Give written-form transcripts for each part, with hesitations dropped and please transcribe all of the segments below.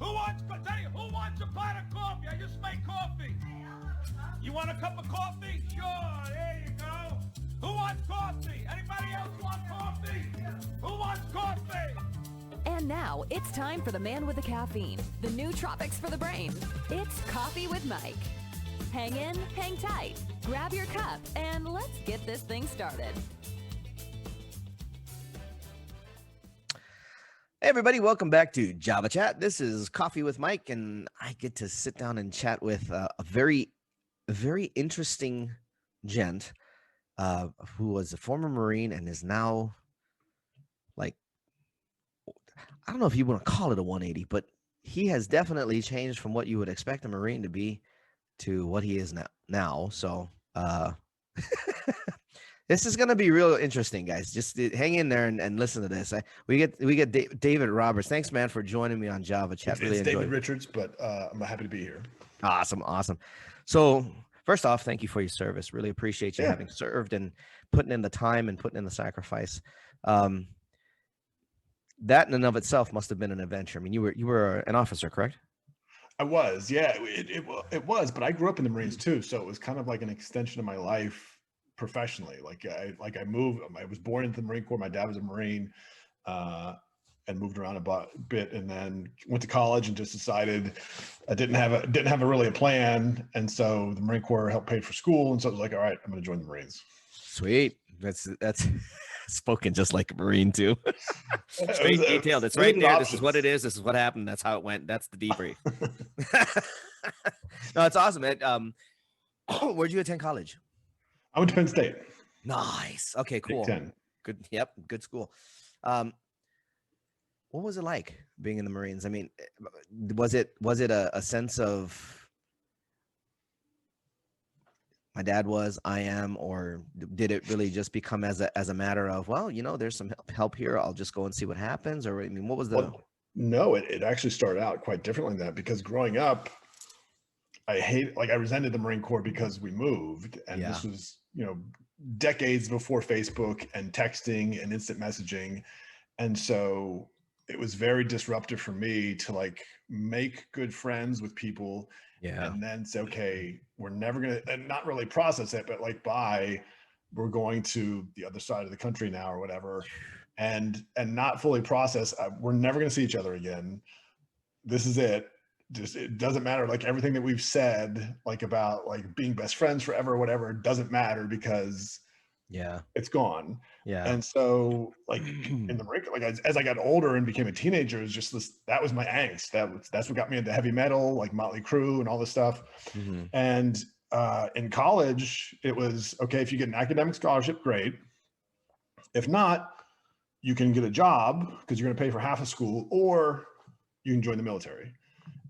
Who wants a pot of coffee? I just made coffee. You want a cup of coffee? Sure, there you go. Who wants coffee? Anybody else want coffee? Who wants coffee? And now it's time for the man with the caffeine, the new tropics for the brain. It's Coffee with Mike. Hang in, hang tight, grab your cup, and let's get this thing started. Hey everybody, welcome back to Java Chat. This is Coffee with Mike, and I get to sit down and chat with a very interesting gent who was a former Marine and is now, like, I don't know if you want to call it a 180, but he has definitely changed from what you would expect a Marine to be to what he is now. So this is going to be real interesting, guys. Just hang in there and listen to this. We get David Roberts. Thanks, man, for joining me on Java Chat. It's David Richards, but I'm happy to be here. Awesome. So first off, thank you for your service. Really appreciate you having served and putting in the time and putting in the sacrifice. That in and of itself must have been an adventure. I mean, you were an officer, correct? I was, yeah. It was, but I grew up in the Marines too, so it was kind of like an extension of my life professionally. I moved. I was born into the Marine Corps. My dad was a Marine, and moved around a bit, and then went to college and just decided I didn't have a plan, and so the Marine Corps helped pay for school, and so I was like, all right, I'm going to join the Marines. Sweet. That's spoken just like a Marine too. Straight detailed. It's right there. Options. This is what it is. This is what happened. That's how it went. That's the debrief. No, it's awesome, man. Where'd you attend college? I went to Penn State. Nice. Okay, cool. Good. Yep. Good school. What was it like being in the Marines? I mean, was it a sense of my dad was, I am, or did it really just become as a matter of, well, there's some help here, I'll just go and see what happens? Or I mean, what was the? Well, no, it actually started out quite differently than that, because growing up, I resented the Marine Corps because we moved, and this was, decades before Facebook and texting and instant messaging. And so it was very disruptive for me to make good friends with people. And then say, okay, we're never going to, and not really process it, but we're going to the other side of the country now or whatever. And not fully process, we're never going to see each other again. This is it. Just, it doesn't matter. Everything that we've said, about being best friends forever or whatever, it doesn't matter because it's gone. And so in the Marine Corps, as I got older and became a teenager, it was just that was my angst. That's what got me into heavy metal, like Motley Crue and all this stuff. And in college, it was, okay, if you get an academic scholarship, great. If not, you can get a job because you're going to pay for half of school, or you can join the military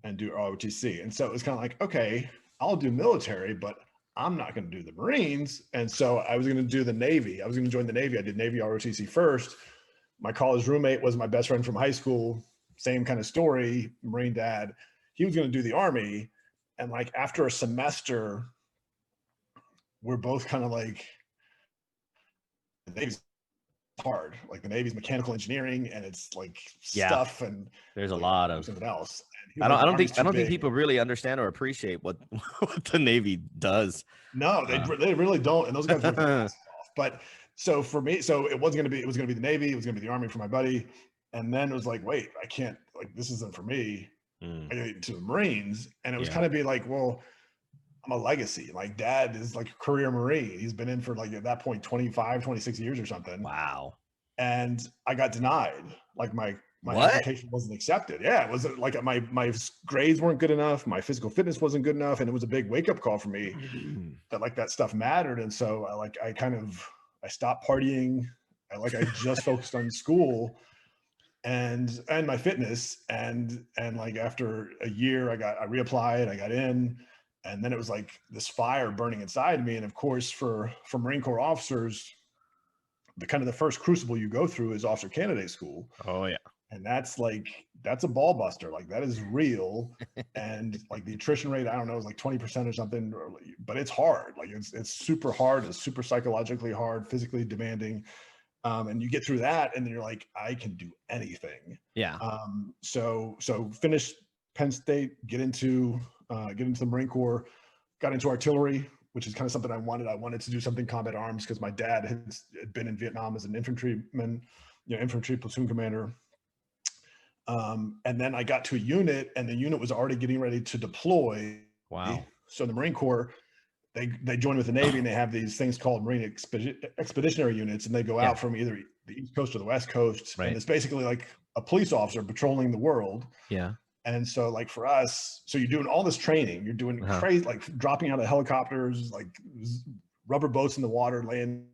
and do ROTC. And so it was kind of like, okay, I'll do military, but I'm not going to do the Marines. And so I was going to do the Navy. I was going to join the Navy. I did Navy ROTC first. My college roommate was my best friend from high school. Same kind of story, Marine dad. He was going to do the Army. And after a semester, we're both kind of the Navy's hard. The Navy's mechanical engineering, and it's stuff, and there's a lot of something else. I don't think people really understand or appreciate what the Navy does. No, they really don't. And those guys work their asses off. But so for me, it was going to be the Navy. It was going to be the Army for my buddy. And then it was wait, I can't, this isn't for me. I got to get into the Marines. And it was kind of be well, I'm a legacy. Dad is a career Marine. He's been in for at that point, 25, 26 years or something. Wow. And I got denied. My application wasn't accepted. Yeah, it was my grades weren't good enough. My physical fitness wasn't good enough, and it was a big wake up call for me that that stuff mattered. And so I stopped partying. I just focused on school and my fitness. And after a year, I reapplied. I got in, and then it was this fire burning inside me. And of course, for Marine Corps officers, the first crucible you go through is officer candidate school. Oh yeah. And that's a ball buster. That is real. And the attrition rate, I don't know, is 20% or something, but it's hard. It's super hard. It's super psychologically hard, physically demanding. And you get through that, and then you're I can do anything. Yeah. So finished Penn State, get into the Marine Corps, got into artillery, which is kind of something I wanted. I wanted to do something combat arms because my dad had been in Vietnam as an infantryman, infantry platoon commander. And then I got to a unit, and the unit was already getting ready to deploy. Wow. So the Marine Corps, they join with the Navy, and they have these things called Marine Expeditionary Units, and they go out from either the East Coast or the West Coast. Right. And it's basically like a police officer patrolling the world. Yeah. And so like for us, so you're doing all this training, you're doing crazy, like dropping out of helicopters, like rubber boats in the water, landing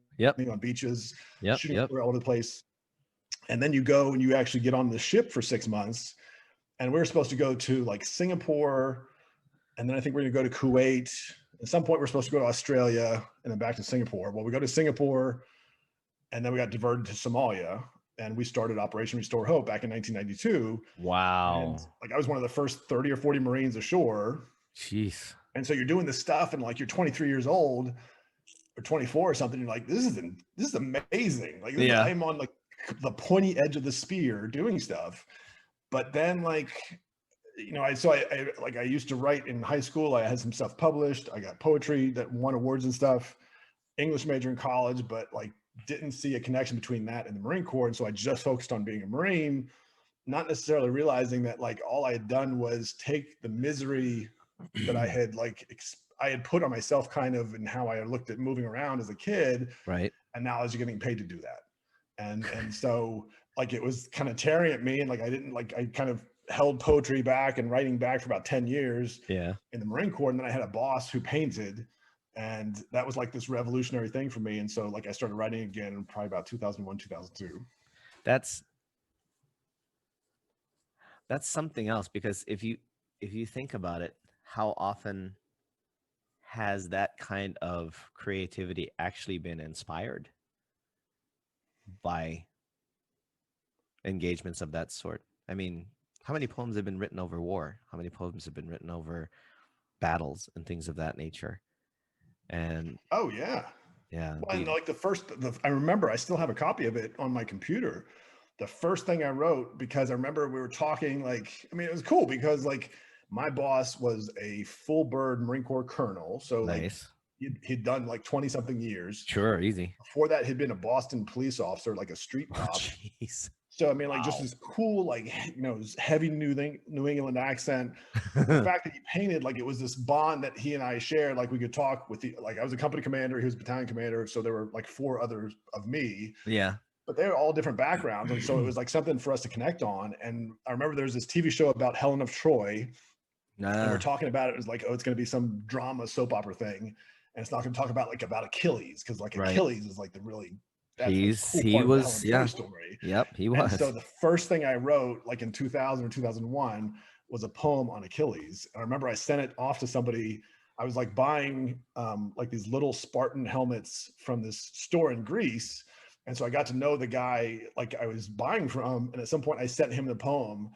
on beaches, shooting all over the place. And then you go and you actually get on the ship for 6 months. And we were supposed to go to like Singapore. And then I think we're going to go to Kuwait. At some point, we're supposed to go to Australia and then back to Singapore. Well, we go to Singapore, and then we got diverted to Somalia. And we started Operation Restore Hope back in 1992. Wow. And like I was one of the first 30 or 40 Marines ashore. Jeez. And so you're doing this stuff, and like you're 23 years old or 24 or something. You're like, this is amazing. Like I'm on like the pointy edge of the spear doing stuff. But then like, I used to write in high school. I had some stuff published. I got poetry that won awards and stuff, English major in college, but like didn't see a connection between that and the Marine Corps. And so I just focused on being a Marine, not necessarily realizing that like all I had done was take the misery that I had I had put on myself kind of, and how I looked at moving around as a kid. Right. And now I was getting paid to do that. And so like, it was kind of tearing at me. And like, I kind of held poetry back and writing back for about 10 years in the Marine Corps. And then I had a boss who painted, and that was like this revolutionary thing for me. And so like I started writing again in probably about 2001, 2002. That's something else, because if you think about it, how often has that kind of creativity actually been inspired by engagements of that sort? I mean, how many poems have been written over war? How many poems have been written over battles and things of that nature? And well, and like I remember I still have a copy of it on my computer. The first thing I wrote, because I remember we were talking, it was cool because like my boss was a full bird Marine Corps colonel. So nice. Like he'd done like 20 something years. Sure. Easy. Before that, he'd been a Boston police officer, like a street cop. Jeez. So, I mean, like just this cool, like, heavy New England accent. The fact that he painted, like, it was this bond that he and I shared. Like, we could talk with I was a company commander, he was a battalion commander. So there were like 4 others of me. Yeah. But they were all different backgrounds. And so it was like something for us to connect on. And I remember there was this TV show about Helen of Troy. And we're talking about it. It was like, oh, it's going to be some drama soap opera thing. And it's not going to talk about Achilles. Cause like Achilles is like the really, he was story. Yep, he was. And so the first thing I wrote, like in 2000 or 2001, was a poem on Achilles. I remember I sent it off to somebody. I was like buying like these little Spartan helmets from this store in Greece, and so I got to know the guy like I was buying from. And at some point, I sent him the poem,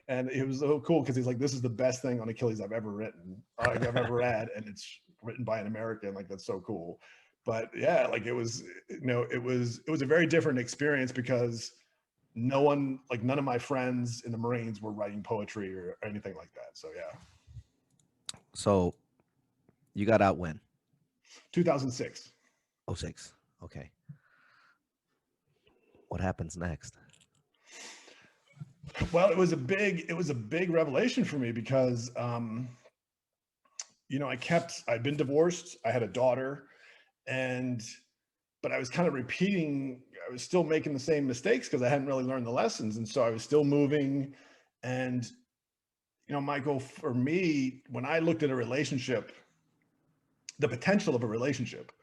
and it was so cool because he's like, "This is the best thing on Achilles I've ever written, I've ever read, and it's written by an American. Like that's so cool." But yeah, like it was, it was a very different experience because none of my friends in the Marines were writing poetry or anything like that. So yeah. So you got out when? 2006. 06. Okay. What happens next? Well, it was a big revelation for me because, I'd been divorced. I had a daughter. But I was kind of repeating, I was still making the same mistakes because I hadn't really learned the lessons. And so I was still moving. And, Michael, for me, when I looked at a relationship, the potential of a relationship,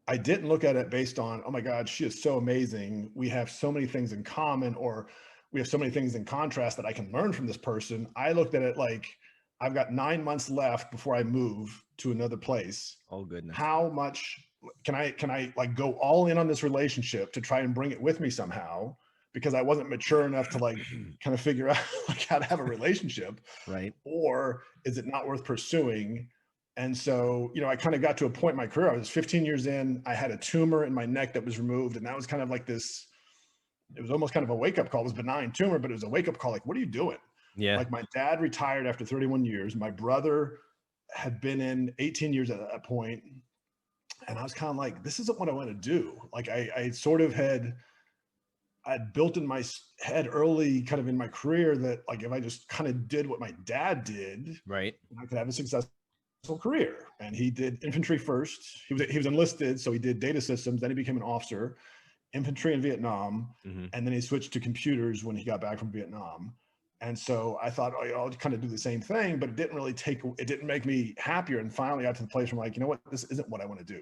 I didn't look at it based on, oh my God, she is so amazing. We have so many things in common, or we have so many things in contrast that I can learn from this person. I looked at it like, I've got 9 months left before I move to another place. Oh goodness. How much can I like go all in on this relationship to try and bring it with me somehow? Because I wasn't mature enough to like kind of figure out like how to have a relationship. Right. Or is it not worth pursuing? And so, I kind of got to a point in my career. I was 15 years in, I had a tumor in my neck that was removed. And that was kind of like this, it was almost kind of a wake-up call. It was a benign tumor, but it was a wake-up call. Like, what are you doing? Yeah. Like my dad retired after 31 years. My brother had been in 18 years at that point. And I was kind of like, this isn't what I want to do. Like I sort of I'd built in my head early kind of in my career that like, if I just kind of did what my dad did, right, I could have a successful career. And he did infantry first. He was enlisted. So he did data systems. Then he became an officer, infantry in Vietnam. And then he switched to computers when he got back from Vietnam. And so I thought, oh, I'll kind of do the same thing, but it didn't make me happier. And finally got to the place where I'm like, you know what, this isn't what I want to do.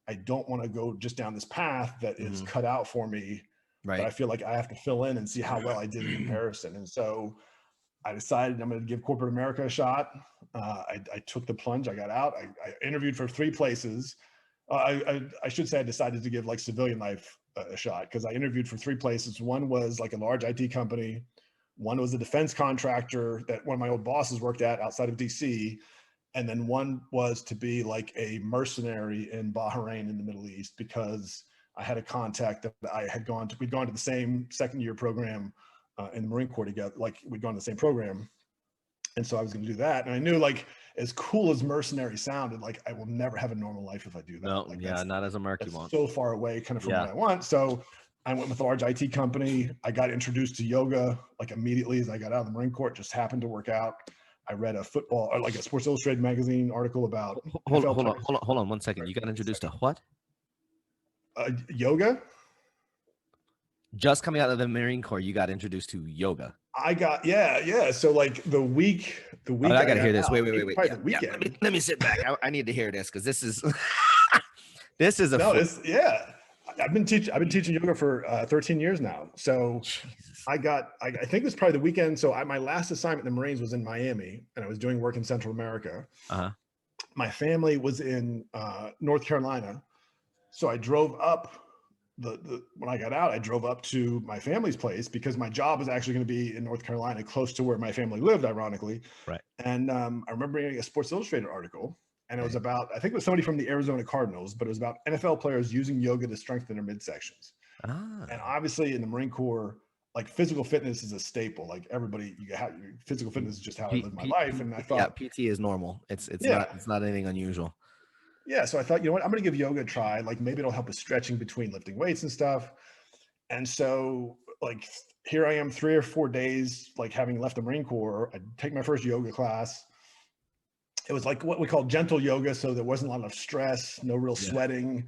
I don't want to go just down this path that is cut out for me. Right. But I feel like I have to fill in and see how well I did in comparison. And so I decided I'm going to give corporate America a shot. I took the plunge. I got out. I interviewed for 3 places. I should say I decided to give like civilian life a shot because I interviewed for 3 places. One was like a large IT company. One was a defense contractor that one of my old bosses worked at outside of DC. And then one was to be like a mercenary in Bahrain in the Middle East because I had a contact that we'd gone to the same second-year program in the Marine Corps together. Like we'd gone to the same program. And so I was going to do that. And I knew like as cool as mercenary sounded, like I will never have a normal life if I do that. No, like, yeah, not as a merc you want. So far away kind of from what I want. So I went with a large IT company. I got introduced to yoga like immediately as I got out of the Marine Corps. It just happened to work out. I read a football or like a Sports Illustrated magazine article about. Hold on 1 second. You got introduced to what? Yoga. Just coming out of the Marine Corps, you got introduced to yoga. I got yeah. So like the week. Oh, I gotta hear this. Wait. Yeah, the weekend. Let me sit back. I need to hear this because this is this is a I've been teaching yoga for 13 years now. So I think it was probably the weekend. So my last assignment in the Marines was in Miami and I was doing work in Central America. My family was in North Carolina. So I drove up when I got out, I drove up to my family's place because my job was actually going to be in North Carolina, close to where my family lived, ironically. Right. And I remember reading a Sports Illustrated article. And it was about, I think it was somebody from the Arizona Cardinals, but it was about NFL players using yoga to strengthen their midsections. And obviously in the Marine Corps, like physical fitness is a staple. Like everybody, physical fitness is just how I live my life. And I thought, PT is normal. It's not anything unusual. Yeah. So I thought, you know what, I'm going to give yoga a try. Like maybe it'll help with stretching between lifting weights and stuff. And so like, here I am 3 or 4 days, like having left the Marine Corps, I take my first yoga class. It was like what we call gentle yoga. So there wasn't a lot of stress, no real sweating.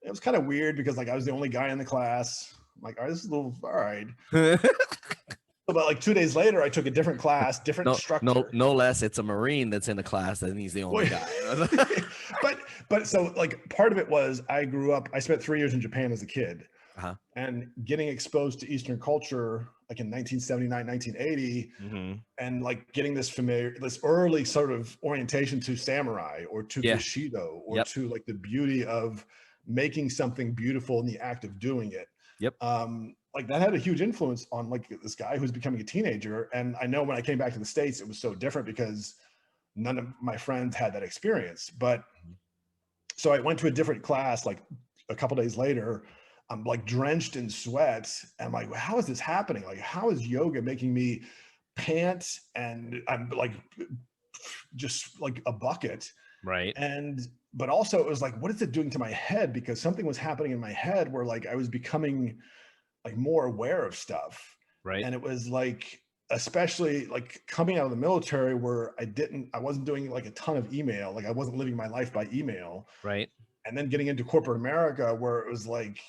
It was kind of weird because like I was the only guy in the class. I'm like, all right, this is all right. About like 2 days later, I took a different class, different instructor. No less. It's a Marine that's in the class and he's the only guy. but so like part of it was I spent 3 years in Japan as a kid. And getting exposed to Eastern culture, like in 1979, 1980, and like getting this early sort of orientation to samurai or to Bushido or to like the beauty of making something beautiful in the act of doing it. Like that had a huge influence on like this guy who's becoming a teenager. And I know when I came back to the States, it was so different because none of my friends had that experience. But so I went to a different class, like a couple days later. I'm like drenched in sweat. And I'm like, how is this happening? Like, how is yoga making me pant? And I'm like, just like a bucket. Right. But also it was like, what is it doing to my head? Because something was happening in my head where like, I was becoming like more aware of stuff. Right. And it was like, especially like coming out of the military where I wasn't doing like a ton of email. Like I wasn't living my life by email. Right. And then getting into corporate America where it was like,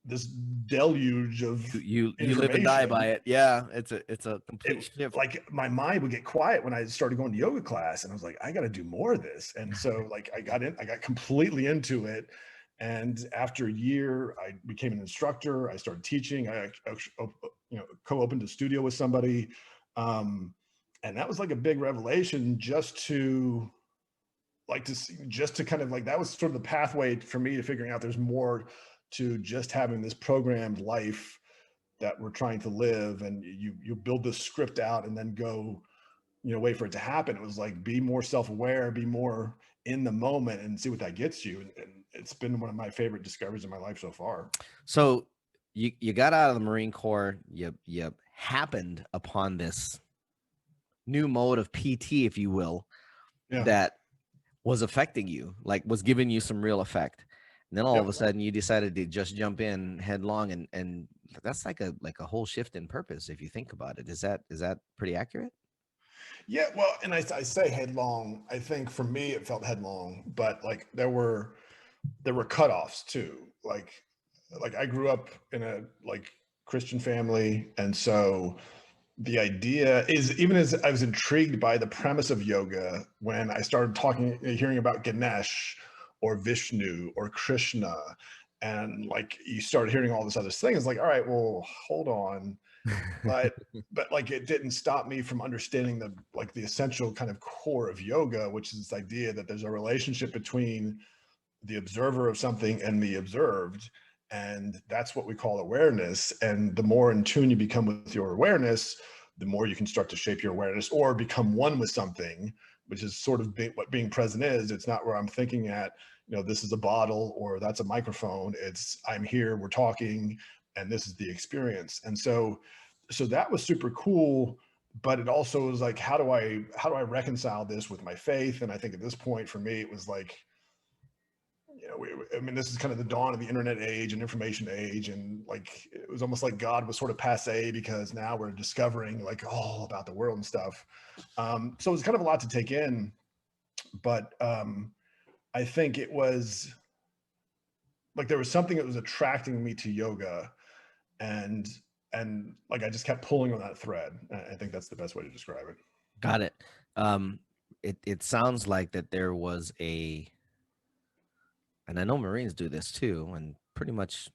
this deluge of you live and die by it. Yeah, it's a complete shift. Like my mind would get quiet when I started going to yoga class, and I was like, I got to do more of this. And so like I got completely into it. And after a year, I became an instructor. I started teaching. I co-opened a studio with somebody, and that was like a big revelation. Just to kind of like that was sort of the pathway for me to figuring out there's more to just having this programmed life that we're trying to live, and you build this script out and then go, wait for it to happen. It was like, be more self-aware, be more in the moment and see what that gets you. And it's been one of my favorite discoveries in my life so far. So you got out of the Marine Corps, you happened upon this new mode of PT, if you will, Yeah. that was affecting you, like was giving you some real effect. And then all of Yep. a sudden you decided to just jump in headlong, and that's like a whole shift in purpose if you think about it. Is that pretty accurate? Yeah, well, and I say headlong. I think for me it felt headlong, but like there were cutoffs too. Like I grew up in a like Christian family, and so the idea is, even as I was intrigued by the premise of yoga, when I started hearing about Ganesh or Vishnu or Krishna, and like you started hearing all this other things, like, all right, well, hold on. But like it didn't stop me from understanding the essential kind of core of yoga, which is this idea that there's a relationship between the observer of something and the observed, and that's what we call awareness. And the more in tune you become with your awareness, the more you can start to shape your awareness or become one with something, which is sort of what being present is. It's not where I'm thinking at, this is a bottle or that's a microphone. It's I'm here, we're talking, and this is the experience. And so that was super cool. But it also was like, how do I reconcile this with my faith? And I think at this point for me, it was like, I mean, this is kind of the dawn of the internet age and information age. And like, it was almost like God was sort of passe, because now we're discovering like all about the world and stuff. So it was kind of a lot to take in, but I think it was like, there was something that was attracting me to yoga, and, like, I just kept pulling on that thread. I think that's the best way to describe it. Got it. It sounds like that there was and I know Marines do this too, and pretty much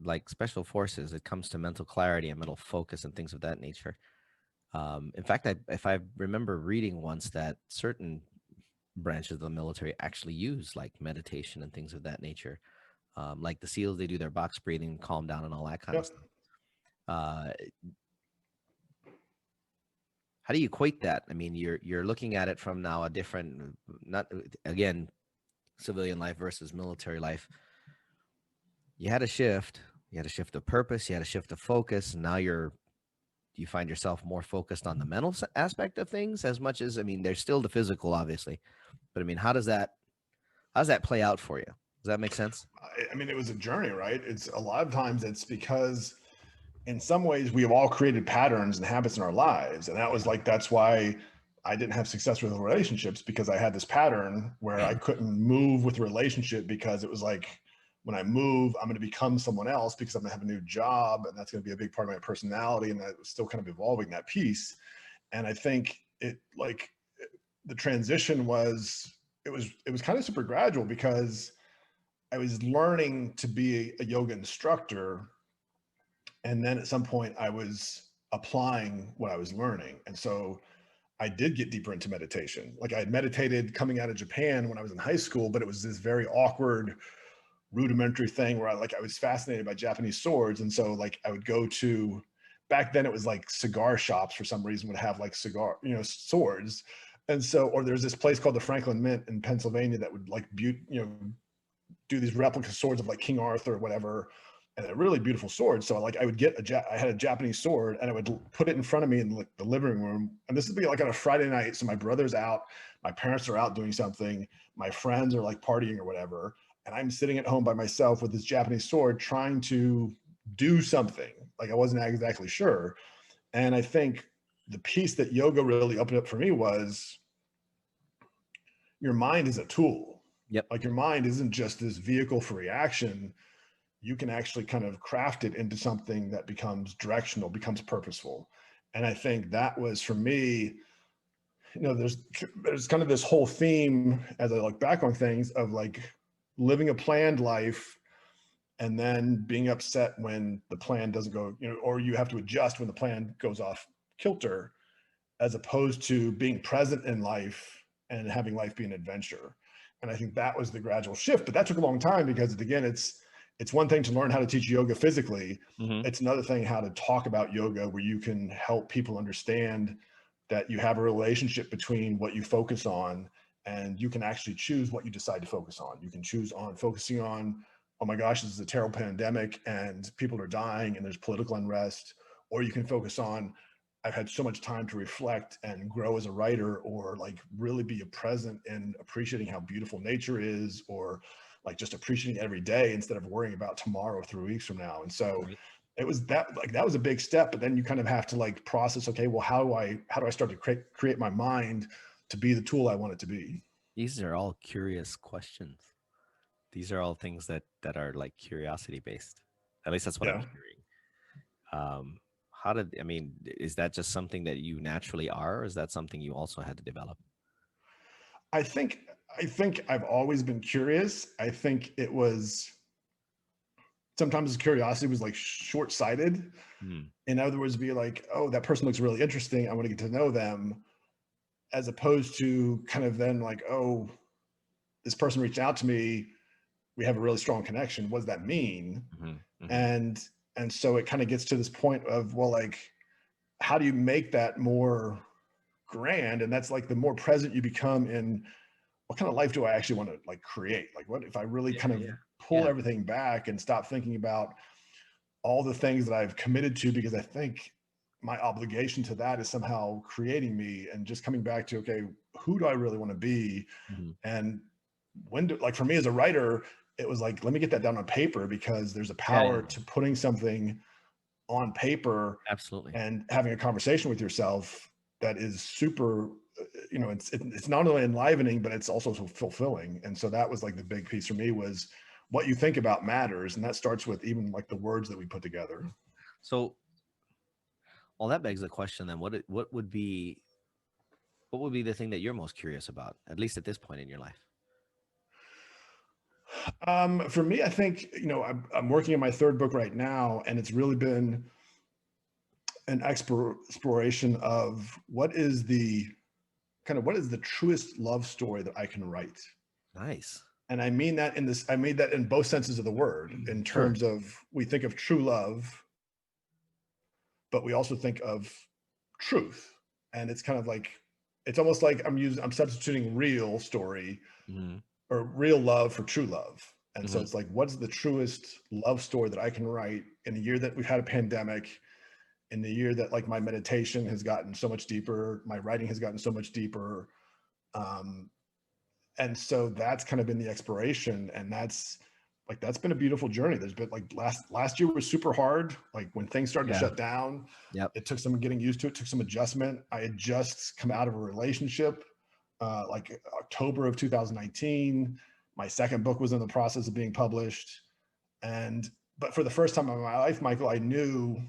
like special forces, it comes to mental clarity and mental focus and things of that nature. In fact, if I remember reading once that certain branches of the military actually use like meditation and things of that nature. Like the SEALs, they do their box breathing, calm down, and all that kind of Yep. stuff. How do you equate that? I mean, you're looking at it from now a different, not again, civilian life versus military life. You had a shift. You had a shift of purpose. You had a shift of focus. And now you find yourself more focused on the mental aspect of things as much as, I mean, there's still the physical, obviously, but I mean, how does that play out for you? Does that make sense? I mean, it was a journey, right? It's a lot of times it's because in some ways we have all created patterns and habits in our lives. And that's why I didn't have success with relationships, because I had this pattern where I couldn't move with a relationship, because it was like, when I move, I'm going to become someone else because I'm going to have a new job, and that's going to be a big part of my personality. And I was still kind of evolving that piece. And I think the transition was kind of super gradual, because I was learning to be a yoga instructor. And then at some point I was applying what I was learning. And so I did get deeper into meditation. Like, I had meditated coming out of Japan when I was in high school, but it was this very awkward, rudimentary thing where I was fascinated by Japanese swords. And so like I would go to, back then it was like cigar shops for some reason would have like swords. And so, or there's this place called the Franklin Mint in Pennsylvania that would like, do these replica swords of like King Arthur or whatever, and they're really beautiful swords. So like I would get I had a Japanese sword, and I would put it in front of me in like the living room. And this would be like on a Friday night. So my brother's out, my parents are out doing something, my friends are like partying or whatever. And I'm sitting at home by myself with this Japanese sword trying to do something. Like I wasn't exactly sure. And I think the piece that yoga really opened up for me was, your mind is a tool. Yep. Like your mind isn't just this vehicle for reaction. You can actually kind of craft it into something that becomes directional, becomes purposeful. And I think that was for me, there's kind of this whole theme as I look back on things of like living a planned life and then being upset when the plan doesn't go, or you have to adjust when the plan goes off kilter, as opposed to being present in life and having life be an adventure. And I think that was the gradual shift, but that took a long time, because again, it's one thing to learn how to teach yoga physically. Mm-hmm. It's another thing how to talk about yoga, where you can help people understand that you have a relationship between what you focus on, and you can actually choose what you decide to focus on. You can choose on focusing on, oh my gosh, this is a terrible pandemic and people are dying and there's political unrest, or you can focus on, I've had so much time to reflect and grow as a writer, or like really be present in appreciating how beautiful nature is, or like just appreciating every day instead of worrying about tomorrow or 3 weeks from now. And so Right. it was that was a big step, but then you kind of have to like process, okay, well, how do I start to create my mind to be the tool I want it to be? These are all curious questions. These are all things that are like curiosity based. At least that's what I'm Yeah. hearing. How did I mean? Is that just something that you naturally are, or is that something you also had to develop? I think I think I've always been curious. I think it was sometimes curiosity was like short-sighted. Hmm. In other words, be like, oh, that person looks really interesting, I want to get to know them, as opposed to kind of then like, oh, this person reached out to me, we have a really strong connection. What does that mean? Hmm. Hmm. And and so it kind of gets to this point of, well, like, how do you make that more grand? And that's like the more present you become in what kind of life do I actually want to like create? Like, what if I really Yeah, kind of yeah, pull yeah. everything back and stop thinking about all the things that I've committed to, because I think my obligation to that is somehow creating me, and just coming back to, okay, who do I really want to be? Hmm. And when do, like, for me as a writer, it was like, let me get that down on paper, because there's a Yeah, yeah, power to putting something on paper absolutely. and having a conversation with yourself that is super, it's not only enlivening, but it's also so fulfilling. And so that was like the big piece for me, was what you think about matters. And that starts with even like the words that we put together. So, well, that begs the question then: what would be the thing that you're most curious about, at least at this point in your life? For me, I think, I'm working on my third book right now, and it's really been an exploration of what is the truest love story that I can write. Nice. And I made that in both senses of the word, in Sure. terms of, we think of true love, but we also think of truth. And it's kind of like, it's almost like I'm substituting real story Hmm. or real love for true love. And so Hmm. it's like, what's the truest love story that I can write in a year that we've had a pandemic, in the year that like my meditation has gotten so much deeper, my writing has gotten so much deeper. Um, and so that's kind of been the exploration, and that's been a beautiful journey. There's been like last year was super hard. Like when things started to Yeah. shut down, Yep. it took some getting used to it, took some adjustment. I had just come out of a relationship, like October of 2019. My second book was in the process of being published. And but for the first time in my life, Michael, I knew,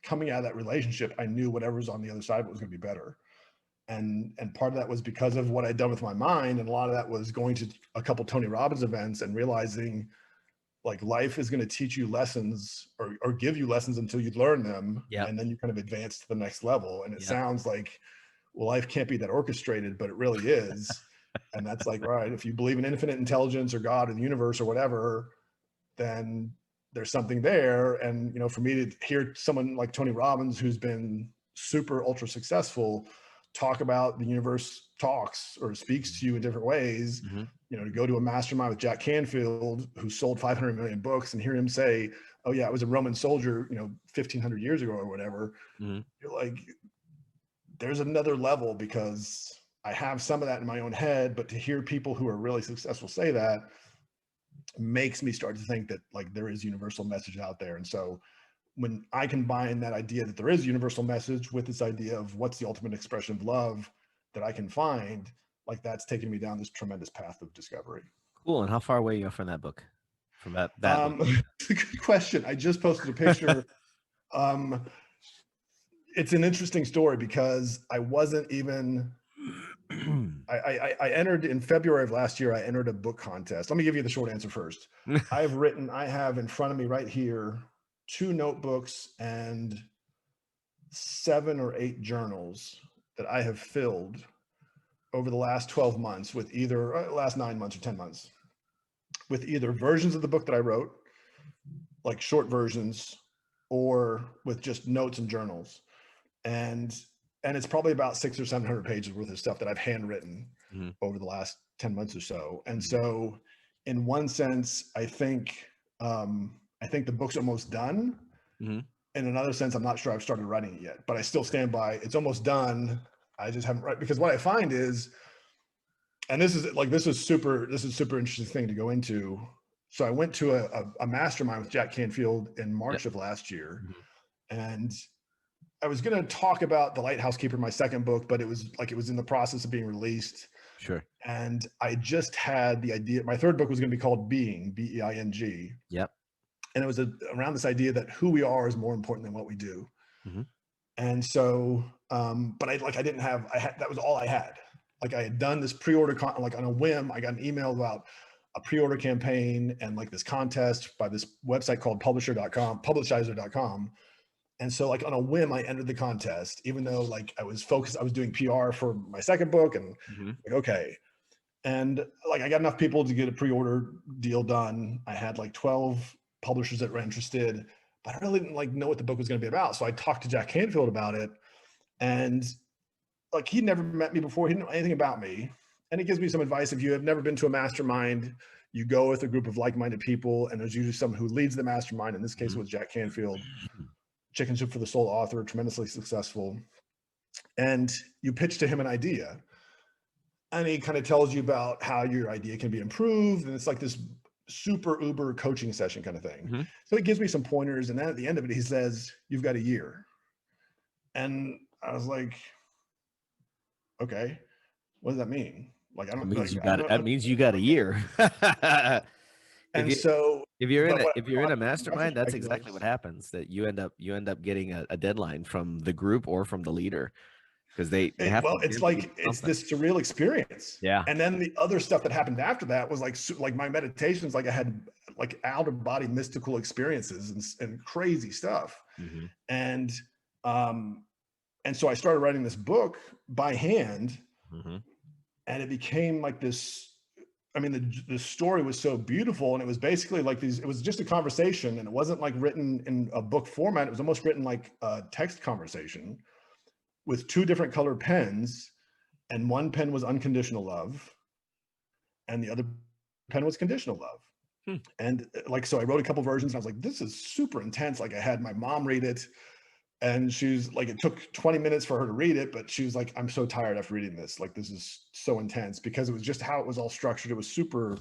coming out of that relationship, I knew whatever was on the other side was going to be better. And part of that was because of what I'd done with my mind, and a lot of that was going to a couple Tony Robbins events and realizing, like, life is going to teach you lessons, or give you lessons until you learn them, Yep. and then you kind of advance to the next level. And it Yep. sounds like, well, life can't be that orchestrated, but it really is. And that's like, right, if you believe in infinite intelligence or God or the universe or whatever, then there's something there. And for me to hear someone like Tony Robbins, who's been super ultra successful, talk about the universe talks or speaks to you in different ways, Hmm. to go to a mastermind with Jack Canfield, who sold 500 million books, and hear him say, oh yeah, I was a Roman soldier 1500 years ago or whatever. Hmm. You're like, there's another level, because I have some of that in my own head, but to hear people who are really successful say that makes me start to think that, like, there is universal message out there. And so when I combine that idea that there is universal message with this idea of what's the ultimate expression of love that I can find, like, that's taken me down this tremendous path of discovery. Cool. And how far away are you from that book? From that book? It's a good question. I just posted a picture. um, it's an interesting story, because I wasn't even, I entered in February of last year. I entered a book contest. Let me give you the short answer first. I have in front of me right here 2 notebooks and 7 or 8 journals that I have filled over the last 12 months with either last 9 months or 10 months with either versions of the book that I wrote, like short versions, or with just notes and journals. And it's probably about 600 or 700 pages worth of stuff that I've handwritten Mhm. over the last 10 months or so. And Mhm. so in one sense, I think the book's almost done. Mhm. in another sense, I'm not sure I've started writing it yet, but I still stand by it's almost done. I just haven't because what I find is, and this is super interesting thing to go into. So I went to a mastermind with Jack Canfield in March of last year, and I was going to talk about the Lighthouse Keeper, my second book, but it was in the process of being released. Sure. And I just had the idea. My third book was going to be called Being, Being. Yep. And it was around this idea that who we are is more important than what we do. And so, but that was all I had. Like I had done this pre-order, like on a whim, I got an email about a pre-order campaign and like this contest by this website called publishizer.com. And so like on a whim, I entered the contest, even though like I was doing PR for my second book and like, okay. And like, I got enough people to get a pre-order deal done. I had like 12 publishers that were interested, but I really didn't like know what the book was going to be about. So I talked to Jack Canfield about it, and like, he'd never met me before. He didn't know anything about me. And he gives me some advice. If you have never been to a mastermind, you go with a group of like-minded people, and there's usually someone who leads the mastermind. In this case, it was Jack Canfield, Chicken Soup for the Soul author, tremendously successful. And you pitch to him an idea, and he kind of tells you about how your idea can be improved. And it's like this super uber coaching session kind of thing. So he gives me some pointers. And then at the end of it, he says, you've got a year. And I was like, okay, what does that mean? Like, I don't know. That means you got a year. If you're in a mastermind, that's exactly what happens. That you end up getting a deadline from the group or from the leader, because they have. Well, it's like it's this surreal experience. Yeah. And then the other stuff that happened after that was like my meditations. Like I had like out of body mystical experiences and crazy stuff. And so I started writing this book by hand, and it became like this. I mean, the story was so beautiful, and it was basically like it was just a conversation, and it wasn't like written in a book format. It was almost written like a text conversation with two different colored pens, and one pen was unconditional love, and the other pen was conditional love. And like, so I wrote a couple versions, and I was like, this is super intense. Like I had my mom read it, and she's like, it took 20 minutes for her to read it, but she was like, I'm so tired after reading this. Like, this is so intense, because it was just how it was all structured. It was super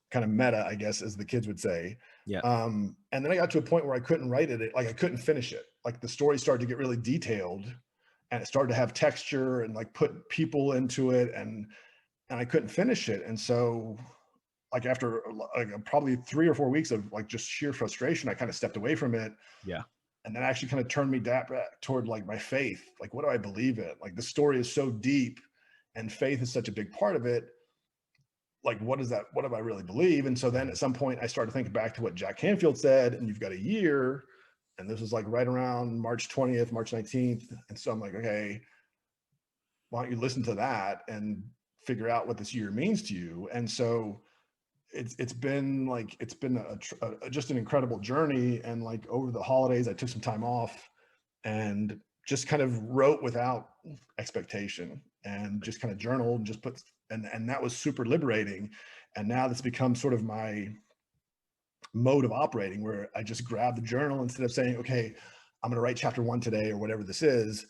kind of meta, I guess, as the kids would say. Yeah. And then I got to a point where I couldn't write it. Like I couldn't finish it. Like the story started to get really detailed, and it started to have texture and like put people into it. And I couldn't finish it. And so like after like probably 3 or 4 weeks of like just sheer frustration, I kind of stepped away from it. Yeah. And that actually kind of turned me back toward like my faith. Like, what do I believe in? Like the story is so deep, and faith is such a big part of it. Like, what do I really believe? And so then at some point I started thinking back to what Jack Canfield said, and you've got a year. And this was like right around March 20th, March 19th. And so I'm like, okay, why don't you listen to that and figure out what this year means to you? And so it's been just an incredible journey. And like over the holidays, I took some time off and just kind of wrote without expectation, and just kind of journaled and just put, and that was super liberating. And now that's become sort of my mode of operating, where I just grab the journal instead of saying, okay, I'm going to write chapter 1 today or whatever this is.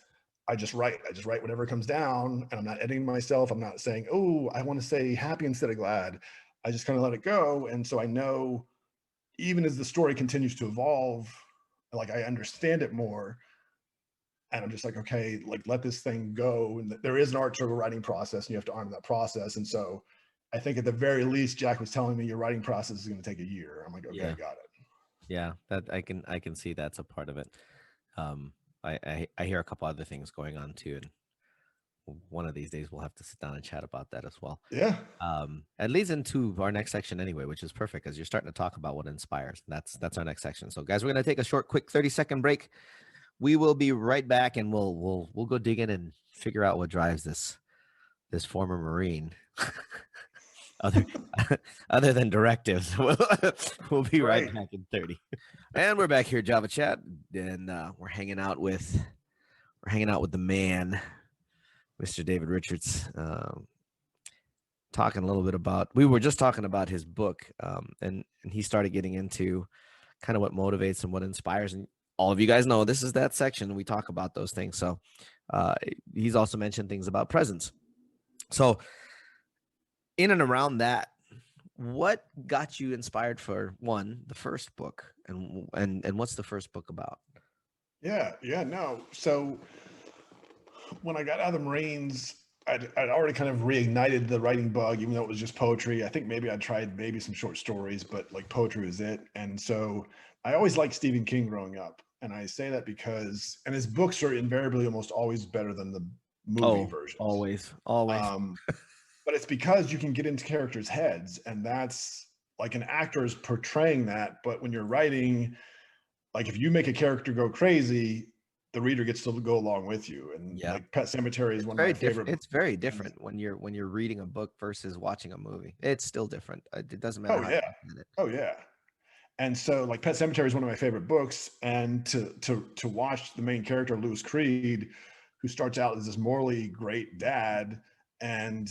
I just write whatever comes down, and I'm not editing myself. I'm not saying, oh, I want to say happy instead of glad. I just kind of let it go. And so I know, even as the story continues to evolve, like I understand it more, and I'm just like, okay, like let this thing go. And there is an art to a writing process, and you have to honor that process. And so I think at the very least, Jack was telling me your writing process is going to take a year. I'm like, okay, Yeah. got it. Yeah, that I can see that's a part of it. I hear a couple other things going on too, and one of these days we'll have to sit down and chat about that as well. Yeah. It leads into our next section anyway, which is perfect, because you're starting to talk about what inspires. That's our next section. So guys, we're going to take a short, quick 30-second break. We will be right back, and we'll go dig in and figure out what drives this former Marine. Other than directives. We'll be right back in 30. And we're back here, Java Chat, and we're hanging out with the man, Mr. David Richards, talking a little bit about, we were just talking about his book, and he started getting into kind of what motivates and what inspires. And all of you guys know this is that section we talk about those things. So he's also mentioned things about presence. So in and around that, what got you inspired for the first book, and what's the first book about? No. So when I got out of the Marines, I'd already kind of reignited the writing bug, even though it was just poetry. I think maybe I tried maybe some short stories, but like poetry was it. And so I always liked Stephen King growing up. And I say that because, and his books are invariably almost always better than the movie versions. Always. But it's because you can get into characters' heads, and that's like an actor is portraying that. But when you're writing, like if you make a character go crazy, the reader gets to go along with you. And like Pet Sematary is one of my favorite. It's very different when you're reading a book versus watching a movie. It's still different. It doesn't matter. Oh yeah. And so like Pet Sematary is one of my favorite books. And to watch the main character, Louis Creed, who starts out as this morally great dad and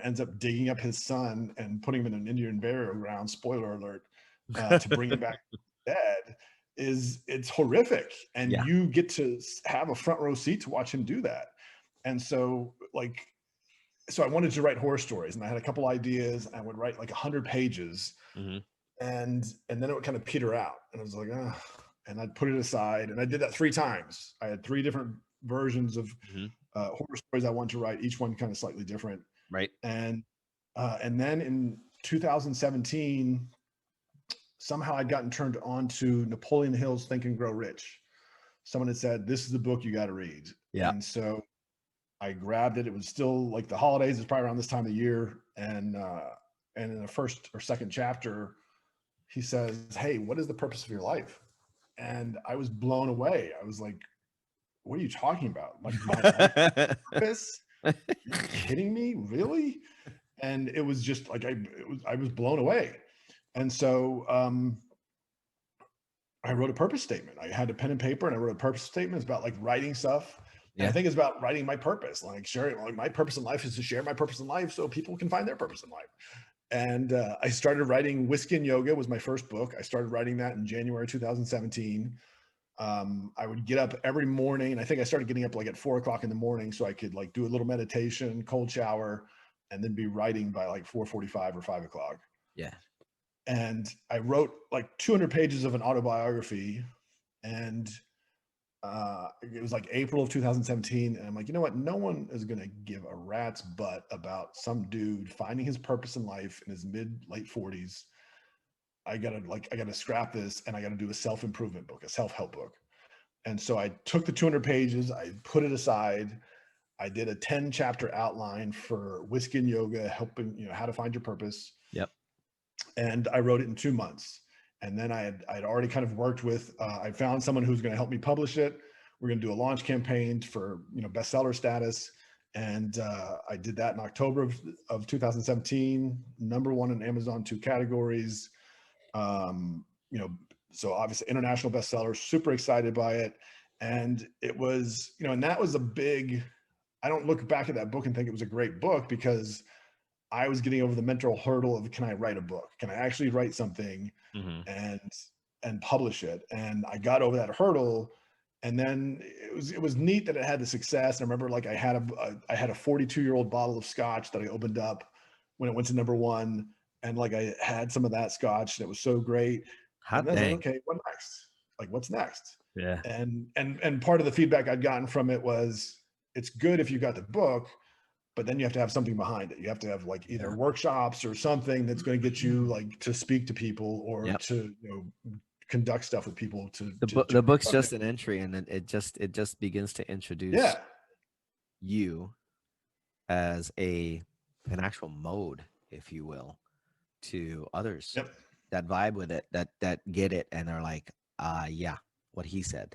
ends up digging up his son and putting him in an Indian burial ground, spoiler alert, to bring him back dead, it's horrific. And you get to have a front row seat to watch him do that. And so I wanted to write horror stories, and I had a couple ideas. I would write like 100 pages, and then it would kind of peter out, and I was like, and I'd put it aside, and I did that 3 times. I had 3 different versions of horror stories I wanted to write, each one kind of slightly different. Right. And then in 2017, somehow I'd gotten turned on to Napoleon Hill's Think and Grow Rich. Someone had said, this is the book you got to read. Yeah. And so I grabbed it. It was still like the holidays. It's probably around this time of year. And in the first or second chapter, he says, hey, what is the purpose of your life? And I was blown away. I was like, what are you talking about? Like, my purpose? You're kidding me? Really? And it was just like, I was blown away. And so I wrote a purpose statement. I had a pen and paper, and I wrote a purpose statement. It's about like writing stuff. And I think it's about writing my purpose, like sharing, like my purpose in life is to share my purpose in life so people can find their purpose in life. And I started writing Whiskey and Yoga was my first book. I started writing that in January 2017. I would get up every morning. I think I started getting up like at 4:00 in the morning so I could like do a little meditation, cold shower, and then be writing by like 4:45 or 5:00. Yeah. And I wrote like 200 pages of an autobiography, and it was like April of 2017. And I'm like, you know what? No one is going to give a rat's butt about some dude finding his purpose in life in his late 40s. I gotta scrap this, and I gotta do a self-improvement book, a self-help book. And so I took the 200 pages, I put it aside. I did a 10-chapter outline for Whiskey and Yoga, helping, how to find your purpose. Yep. And I wrote it in 2 months. And then I'd already kind of worked with, I found someone who's going to help me publish it. We're going to do a launch campaign for, bestseller status. And I did that in October of 2017, #1 in Amazon 2 categories. So obviously international bestseller, super excited by it. And it was, and that was I don't look back at that book and think it was a great book, because I was getting over the mental hurdle of, can I write a book? Can I actually write something and publish it? And I got over that hurdle. And then it was neat that it had the success. And I remember like I had a 42-year-old bottle of scotch that I opened up when it went to #1. And like I had some of that scotch, and it was so great. And then I was like, okay, what next? Like, what's next? Yeah. And part of the feedback I'd gotten from it was, it's good if you got the book, but then you have to have something behind it. You have to have like either workshops or something that's going to get you like to speak to people or to conduct stuff with people. The book's just an entry, and it just begins to introduce you as an actual mode, if you will, to others that vibe with it, that get it, and are like, what he said.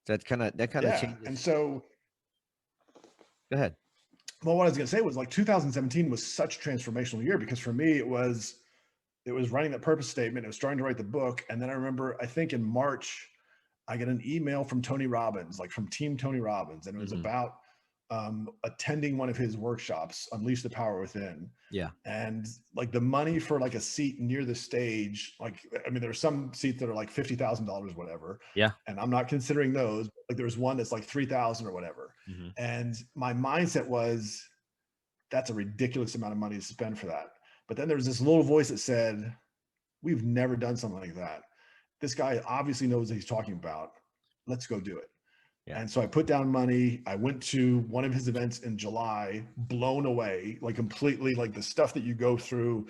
That kind of changes. And so, go ahead. Well, what I was going to say was like 2017 was such a transformational year, because for me it was writing that purpose statement. It was starting to write the book, and then I remember, I think in March, I got an email from Tony Robbins, like from Team Tony Robbins, and it was about attending one of his workshops, Unleash the Power Within. Yeah. And like the money for like a seat near the stage, like, I mean, there are some seats that are like $50,000, whatever. Yeah. And I'm not considering those. Like there's one that's like 3,000 or whatever. Mm-hmm. And my mindset was, that's a ridiculous amount of money to spend for that. But then there was this little voice that said, we've never done something like that. This guy obviously knows what he's talking about. Let's go do it. Yeah. And so I put down money. I went to one of his events in July, blown away, like completely, like the stuff that you go through,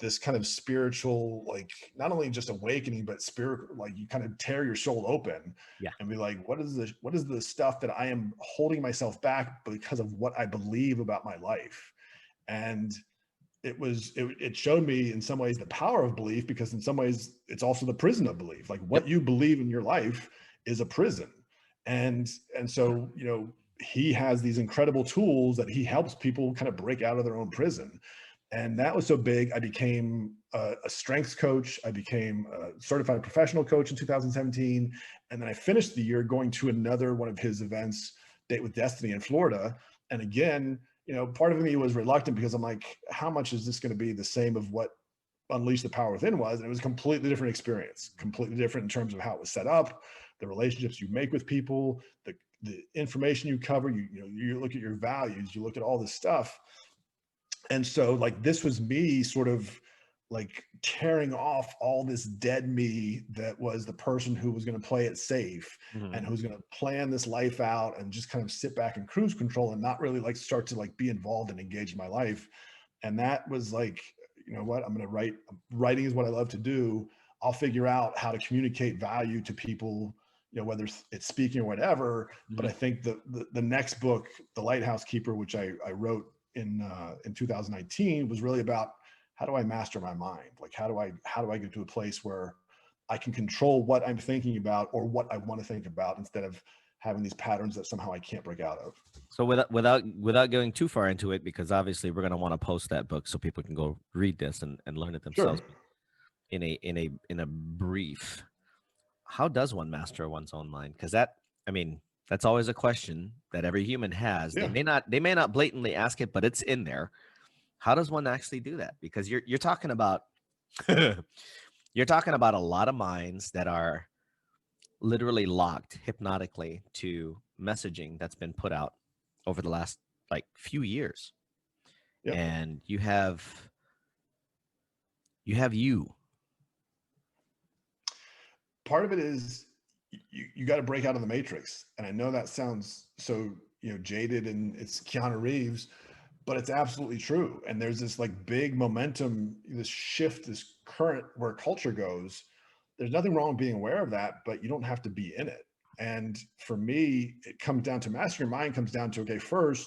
this kind of spiritual, like not only just awakening, but spirit, like you kind of tear your soul open. Yeah. And be like, what is the stuff that I am holding myself back because of what I believe about my life? And it showed me in some ways the power of belief, because in some ways it's also the prison of belief. Like what you believe in your life is a prison. And so, you know, he has these incredible tools that he helps people kind of break out of their own prison. And that was so big. I became a strengths coach. I became a certified professional coach in 2017. And then I finished the year going to another one of his events, Date with Destiny in Florida. And again, you know, part of me was reluctant because I'm like, how much is this going to be the same of what Unleash the Power Within was? And it was a completely different experience, completely different in terms of how it was set up, the relationships you make with people, the information you cover, you look at your values, you look at all this stuff. And so like, this was me sort of like tearing off all this dead me that was the person who was going to play it safe and who's going to plan this life out and just kind of sit back and cruise control and not really like start to like be involved and engage in my life. And that was like, you know what, I'm going to write. Writing is what I love to do. I'll figure out how to communicate value to people, you know, whether it's speaking or whatever. But I think the next book, The Lighthouse Keeper, which I wrote in 2019, was really about how do I master my mind? Like, how do I get to a place where I can control what I'm thinking about or what I want to think about instead of having these patterns that somehow I can't break out of. So without going too far into it, because obviously we're going to want to post that book so people can go read this and learn it themselves. Sure. In a brief, how does one master one's own mind? Because that's always a question that every human has. Yeah. They may not blatantly ask it, but it's in there. How does one actually do that? Because you're talking about you're talking about a lot of minds that are literally locked hypnotically to messaging that's been put out over the last like few years. Yep. And you have you. Part of it is you got to break out of the matrix. And I know that sounds so, you know, jaded and it's Keanu Reeves, but it's absolutely true. And there's this like big momentum, this shift, this current where culture goes. There's nothing wrong with being aware of that, but you don't have to be in it. And for me, it comes down to mastering your mind comes down to, okay, first,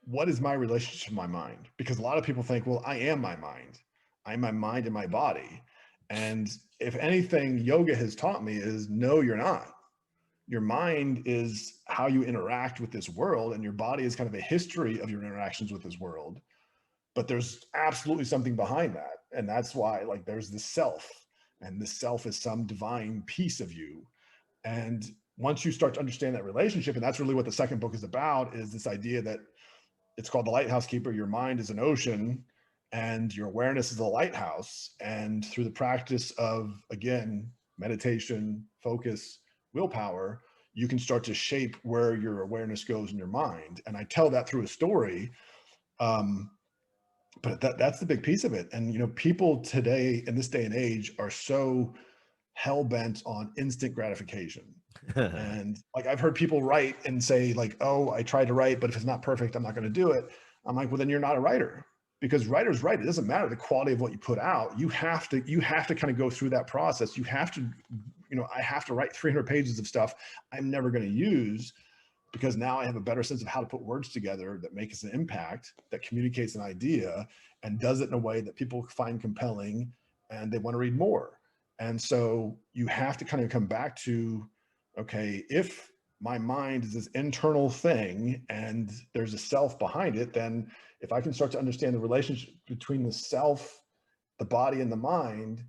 what is my relationship to my mind? Because a lot of people think, well, I am my mind. I'm my mind and my body. And if anything yoga has taught me is no, you're not. Your mind is how you interact with this world, and your body is kind of a history of your interactions with this world. But there's absolutely something behind that. And that's why like there's the self, and the self is some divine piece of you. And once you start to understand that relationship, and that's really what the second book is about, is this idea that it's called The Lighthouse Keeper. Your mind is an ocean and your awareness is a lighthouse. And through the practice of, again, meditation, focus, willpower, you can start to shape where your awareness goes in your mind. And I tell that through a story. But that's the big piece of it. And, you know, people today in this day and age are so hell-bent on instant gratification. And like, I've heard people write and say like, oh, I tried to write, but if it's not perfect, I'm not going to do it. I'm like, well, then you're not a writer, because writers write. It doesn't matter the quality of what you put out. You have to kind of go through that process. You have to, you know, I have to write 300 pages of stuff I'm never going to use, because now I have a better sense of how to put words together that makes an impact, that communicates an idea and does it in a way that people find compelling and they want to read more. And so you have to kind of come back to, okay, if my mind is this internal thing and there's a self behind it, then if I can start to understand the relationship between the self, the body, and the mind,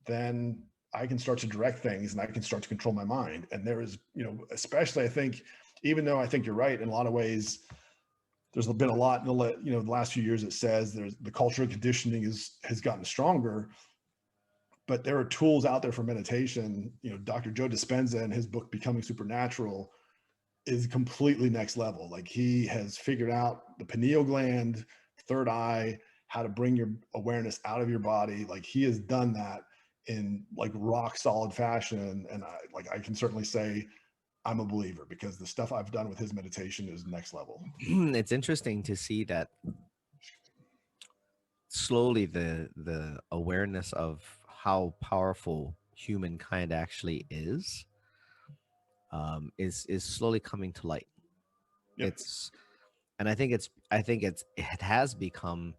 then I can start to direct things and I can start to control my mind. And there is, you know, especially I think even though I think you're right in a lot of ways, there's been a lot in the last few years that says there's the culture of conditioning has gotten stronger, but there are tools out there for meditation. Dr. Joe Dispenza in his book Becoming Supernatural is completely next level. Like, he has figured out the pineal gland, third eye, how to bring your awareness out of your body. Like, he has done that in like rock solid fashion. And I can certainly say I'm a believer, because the stuff I've done with his meditation is next level. It's interesting to see that slowly the awareness of how powerful humankind actually is slowly coming to light. Yep. I think it has become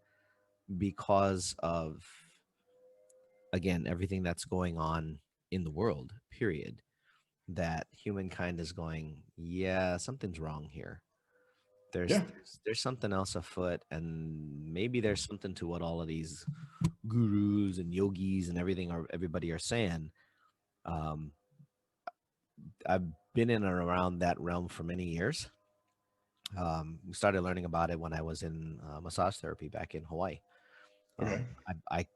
because of, again, everything that's going on in the world, period, that humankind is going, yeah, something's wrong here. There's something else afoot, and maybe there's something to what all of these gurus and yogis and everybody are saying. I've been in and around that realm for many years. We started learning about it when I was in massage therapy back in Hawaii. Okay.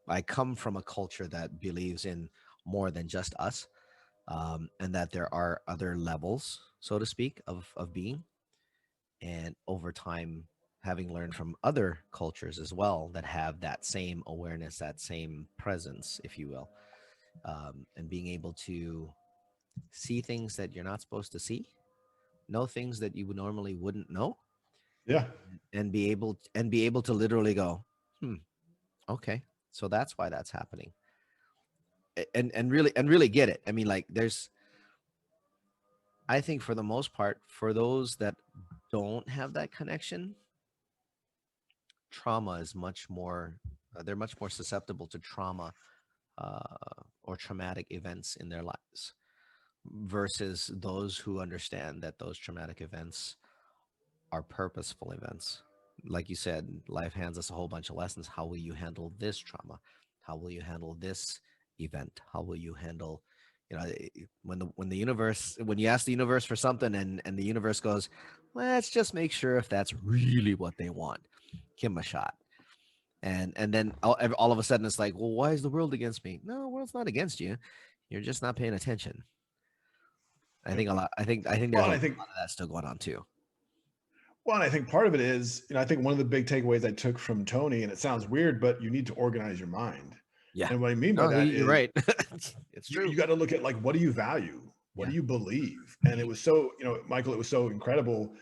I come from a culture that believes in more than just us, and that there are other levels, so to speak, of being. And over time, having learned from other cultures as well that have that same awareness, that same presence, if you will, and being able to see things that you're not supposed to see, know things that you would normally wouldn't know, Yeah. and be able to literally go, okay, so that's why that's happening, and really get it. I mean, like, I think for the most part, for those that don't have that connection, trauma is much more, they're much more susceptible to trauma or traumatic events in their lives, versus those who understand that those traumatic events are purposeful events. Like you said, life hands us a whole bunch of lessons. How will you handle this trauma? How will you handle this event? How will you handle, when you ask the universe for something, and the universe goes, let's just make sure if that's really what they want, give them a shot. And then all of a sudden it's like, well, why is the world against me? No, the world's not against you. You're just not paying attention. I think there's Well, a I lot think of that still going on too. Well, and I think part of it is, I think one of the big takeaways I took from Tony, and it sounds weird, but you need to organize your mind. Yeah. And what I mean by that you're is, right. It's true. you got to look at, like, what do you value? What Yeah. do you believe? And it was so, Michael, it was so incredible.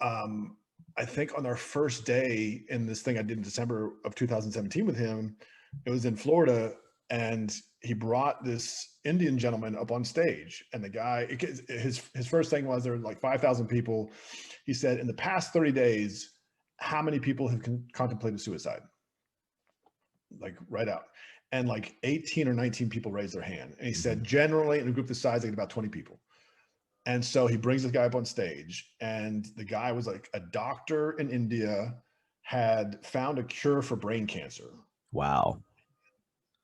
I think on our first day in this thing I did in December of 2017 with him, it was in Florida, and he brought this Indian gentleman up on stage, and the guy, his first thing was, there were like 5,000 people. He said, in the past 30 days, how many people have contemplated suicide? Like, right out. And like 18 or 19 people raised their hand. And he said, generally in a group this size, like about 20 people. And so he brings this guy up on stage, and the guy was like a doctor in India, had found a cure for brain cancer. Wow.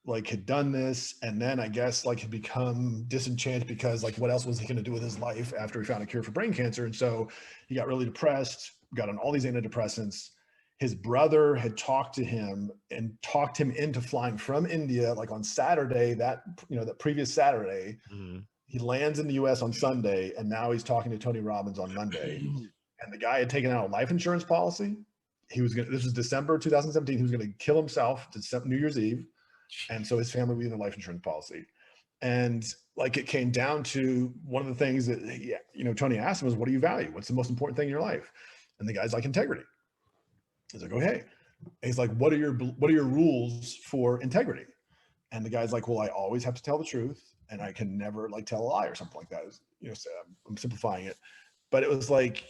Like, had done this, and then I guess like had become disenchanted, because like, what else was he going to do with his life after he found a cure for brain cancer? And so he got really depressed, got on all these antidepressants. His brother had talked to him and talked him into flying from India, like on Saturday, that previous Saturday. Mm-hmm. He lands in the US on Sunday, and now he's talking to Tony Robbins on Monday. And the guy had taken out a life insurance policy. This was December 2017. He was going to kill himself New Year's Eve. And so his family would get a life insurance policy. And like, it came down to one of the things that Tony asked him was, what do you value? What's the most important thing in your life? And the guy's like, integrity. He's like, okay. And he's like, what are your rules for integrity? And the guy's like, well, I always have to tell the truth, and I can never like tell a lie or something like that. So I'm simplifying it, but it was like,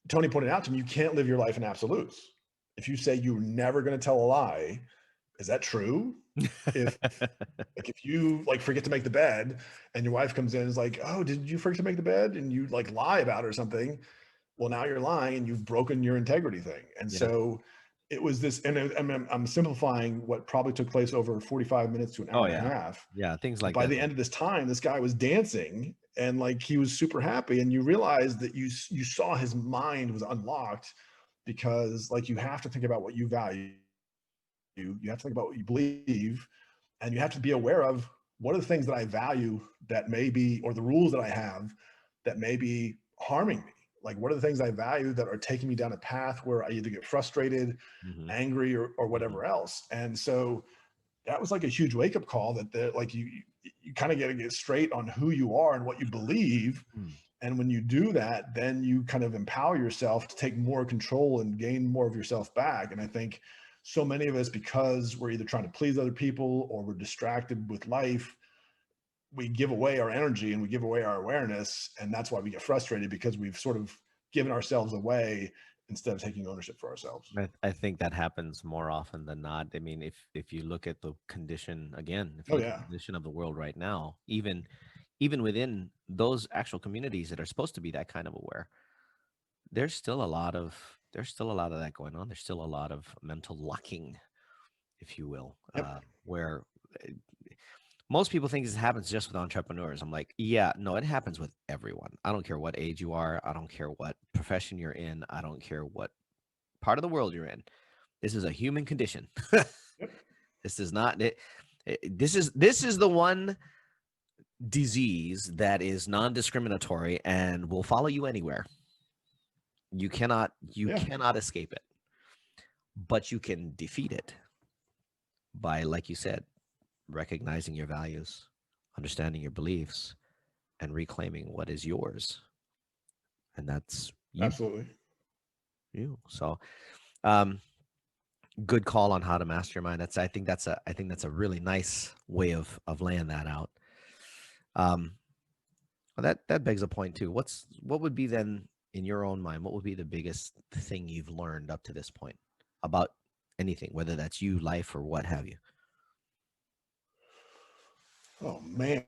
Tony pointed out to me, you can't live your life in absolutes. If you say you're never going to tell a lie, is that true? If you like forget to make the bed, and your wife comes in and is like, oh, did you forget to make the bed? And you like lie about it or something. Well, now you're lying, and you've broken your integrity thing. And so it was this, and I'm simplifying what probably took place over 45 minutes to an hour and a half. Yeah, things like By that. the end of this time, this guy was dancing and like he was super happy, and you realize that you saw his mind was unlocked, because like you have to think about what you value, you have to think about what you believe, and you have to be aware of what are the things that I value that may be, or the rules that I have that may be harming me. Like, what are the things I value that are taking me down a path where I either get frustrated, Mm-hmm. angry, or Mm-hmm. whatever else. And so that was like a huge wake up call, that like you kind of got to get straight on who you are and what you believe. Mm. And when you do that, then you kind of empower yourself to take more control and gain more of yourself back. And I think so many of us, because we're either trying to please other people or we're distracted with life, we give away our energy and we give away our awareness. And that's why we get frustrated, because we've sort of given ourselves away instead of taking ownership for ourselves. I think that happens more often than not. I mean, if you look at the condition again, if you Oh look at yeah. the condition of the world right now, even within those actual communities that are supposed to be that kind of aware, there's still a lot of that going on. There's still a lot of mental locking, if you will, Yep. where uh, most people think this happens just with entrepreneurs. I'm like, yeah, no, it happens with everyone. I don't care what age you are. I don't care what profession you're in. I don't care what part of the world you're in. This is a human condition. Yep. This is not it. This is the one disease that is non-discriminatory and will follow you anywhere. You cannot Yeah. escape it, but you can defeat it by, like you said, recognizing your values, understanding your beliefs, and reclaiming what is yours. And that's you. Absolutely. So, um, good call on how to master your mind. I think that's a really nice way of laying that out. Well, that begs a point too. What would be then, in your own mind, what would be the biggest thing you've learned up to this point about anything, whether that's you, life, or what have you? Oh man.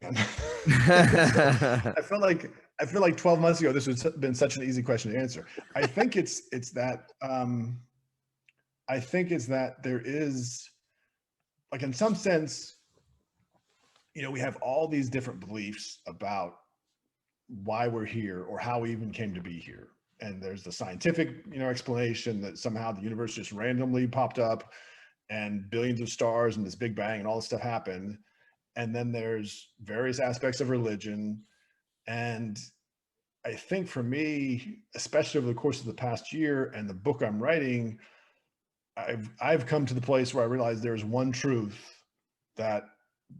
I feel like 12 months ago this would have been such an easy question to answer. I think it's that I think it's that there is, like, in some sense, we have all these different beliefs about why we're here or how we even came to be here. And there's the scientific, explanation that somehow the universe just randomly popped up and billions of stars and this big bang and all this stuff happened. And then there's various aspects of religion. And I think for me, especially over the course of the past year and the book I'm writing, I've come to the place where I realize there's one truth that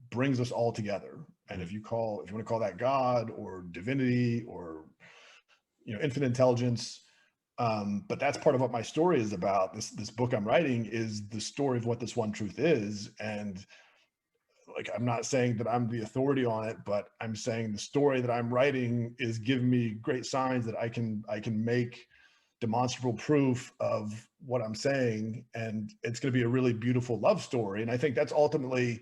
brings us all together. And if you want to call that God or divinity or infinite intelligence, but that's part of what my story is about. This book I'm writing is the story of what this one truth is. And like, I'm not saying that I'm the authority on it, but I'm saying the story that I'm writing is giving me great signs that I can make demonstrable proof of what I'm saying. And it's going to be a really beautiful love story. And I think that's ultimately,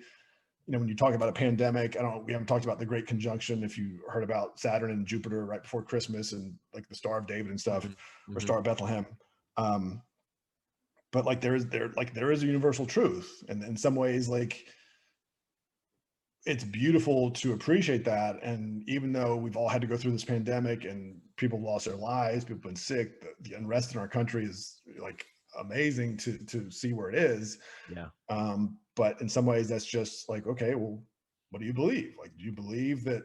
when you talk about a pandemic, we haven't talked about the Great Conjunction. If you heard about Saturn and Jupiter right before Christmas, and like the Star of David and stuff, or Star of Bethlehem. But like there is a universal truth. And in some ways, like, it's beautiful to appreciate that. And even though we've all had to go through this pandemic and people lost their lives, people have been sick, the unrest in our country is like amazing to see where it is. Yeah. But in some ways that's just like, okay, well, what do you believe? Like, do you believe that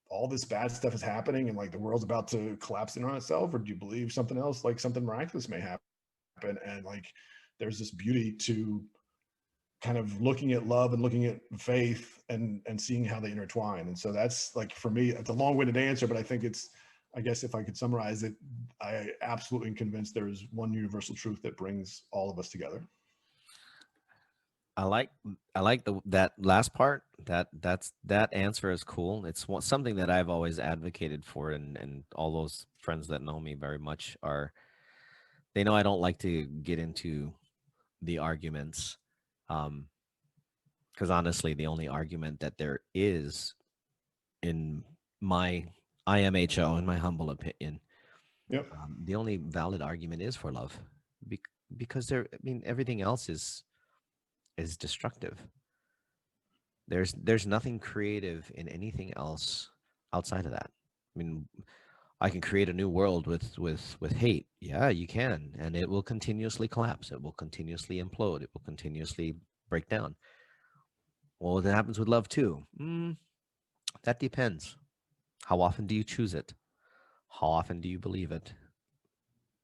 all this bad stuff is happening and like the world's about to collapse in on itself? Or do you believe something else, like something miraculous may happen? And like, there's this beauty to kind of looking at love and looking at faith and seeing how they intertwine. And so that's, like, for me, it's a long-winded answer, but I think I guess if I could summarize it, I absolutely am convinced there is one universal truth that brings all of us together. I like that last part. That answer is cool. It's something that I've always advocated for, and all those friends that know me very much they know I don't like to get into the arguments. Because honestly, the only argument that there is, in my IMHO, in my humble opinion, Yep. the only valid argument is for love, because everything else is destructive. There's nothing creative in anything else outside of that. I mean, I can create a new world with hate. Yeah, you can, and it will continuously collapse. It will continuously implode. It will continuously break down. Well, that happens with love too. That depends. How often do you choose it? How often do you believe it?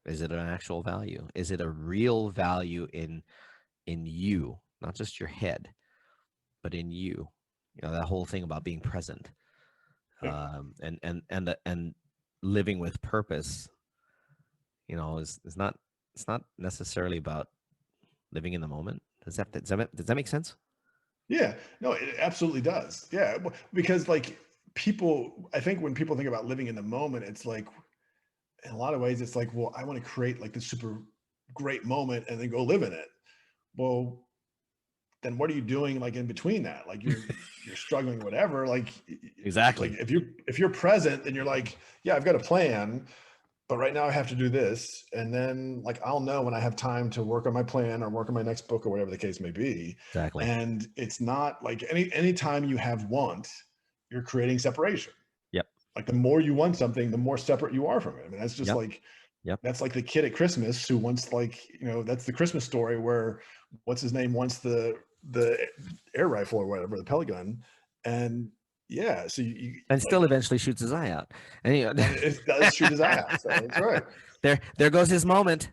Is it an actual value? Is it a real value in you, not just your head, but in you? You know, that whole thing about being present, Yep. and living with purpose. You know, is not, it's not necessarily about living in the moment. Does that make sense? Yeah, no, it absolutely does. Yeah, because like people, I think when people think about living in the moment, it's like, in a lot of ways, it's like, well, I want to create like the super great moment and then go live in it. Well, then what are you doing like in between that? Like you're struggling, whatever. Like Exactly. like if you're present, then you're like, yeah, I've got a plan, but right now I have to do this, and then like I'll know when I have time to work on my plan or work on my next book or whatever the case may be. Exactly. And it's not like anytime you have want, you're creating separation. Yep. Like the more you want something, the more separate you are from it. I mean, that's just Yep. like, Yep. that's like the kid at Christmas who wants, like, that's the Christmas story where what's his name wants the air rifle or whatever, the pellet gun. And yeah, so you And like, still eventually shoots his eye out. And it does shoot his eye out. So that's right. There goes his moment.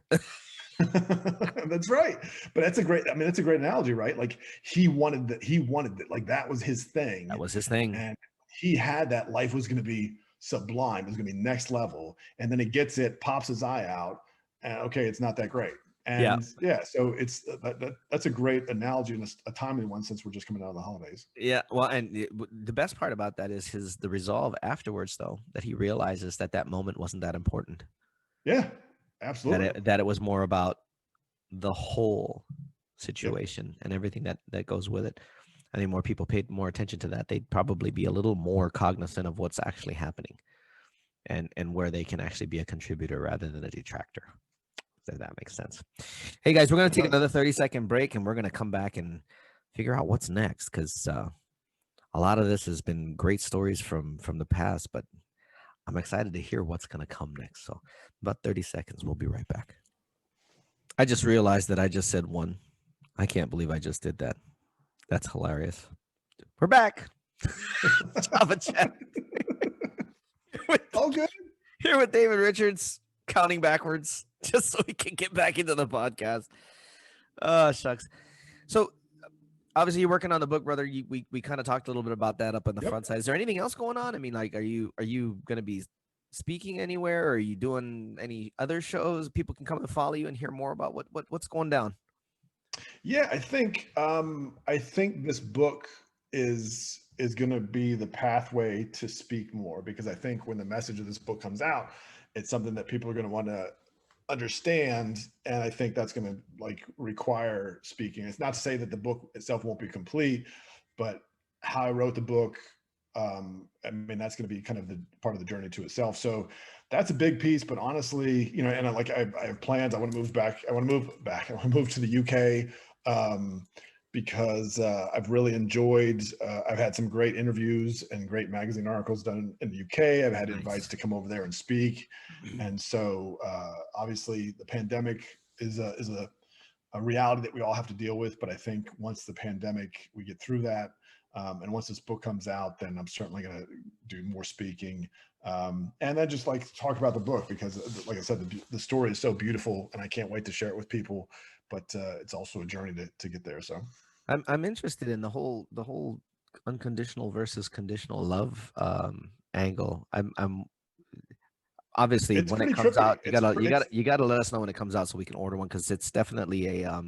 That's right. But that's a great analogy, right? Like he wanted that, like that was his thing. That was his thing. And he had that life was going to be sublime. It was going to be next level. And then he gets it, pops his eye out, and okay, it's not that great. And yeah, so it's that's a great analogy and a timely one since we're just coming out of the holidays. Yeah, well, and the best part about that is the resolve afterwards, though, that he realizes that moment wasn't that important. Yeah, absolutely. That it was more about the whole situation and everything that goes with it. I think more people paid more attention to that. They'd probably be a little more cognizant of what's actually happening, and where they can actually be a contributor rather than a detractor. If that makes sense. Hey guys, we're going to take another 30-second break, and we're going to come back and figure out what's next, because a lot of this has been great stories from the past, but I'm excited to hear what's going to come next. So about 30 seconds. We'll be right back. I just realized that I just said one. I can't believe I just did that. That's hilarious. We're back. Java Chat. All good. Here with David Richards, counting backwards just so we can get back into the podcast. Oh, shucks. So obviously you're working on the book, brother. We kind of talked a little bit about that up on the front side. Is there anything else going on? I mean, like, are you going to be speaking anywhere? Or are you doing any other shows? People can come and follow you and hear more about what's going down. Yeah, I think this book is going to be the pathway to speak more, because I think when the message of this book comes out, it's something that people are going to want to understand, and I think that's going to like require speaking. It's not to say that the book itself won't be complete, but how I wrote the book, I mean, that's going to be kind of the part of the journey to itself. So that's a big piece. But honestly, and I have plans. I want to move back. I want to move to the UK, because I've really enjoyed. I've had some great interviews and great magazine articles done in the UK. I've had invites to come over there and speak, and so obviously the pandemic is a reality that we all have to deal with. But I think once the pandemic, we get through that, and once this book comes out, then I'm certainly going to do more speaking, and then just like talk about the book, because like I said, the story is so beautiful, and I can't wait to share it with people. But it's also a journey to get there. So I'm interested in the whole unconditional versus conditional love angle. I'm obviously it's when it comes out, you gotta let us know when it comes out so we can order one, because it's definitely a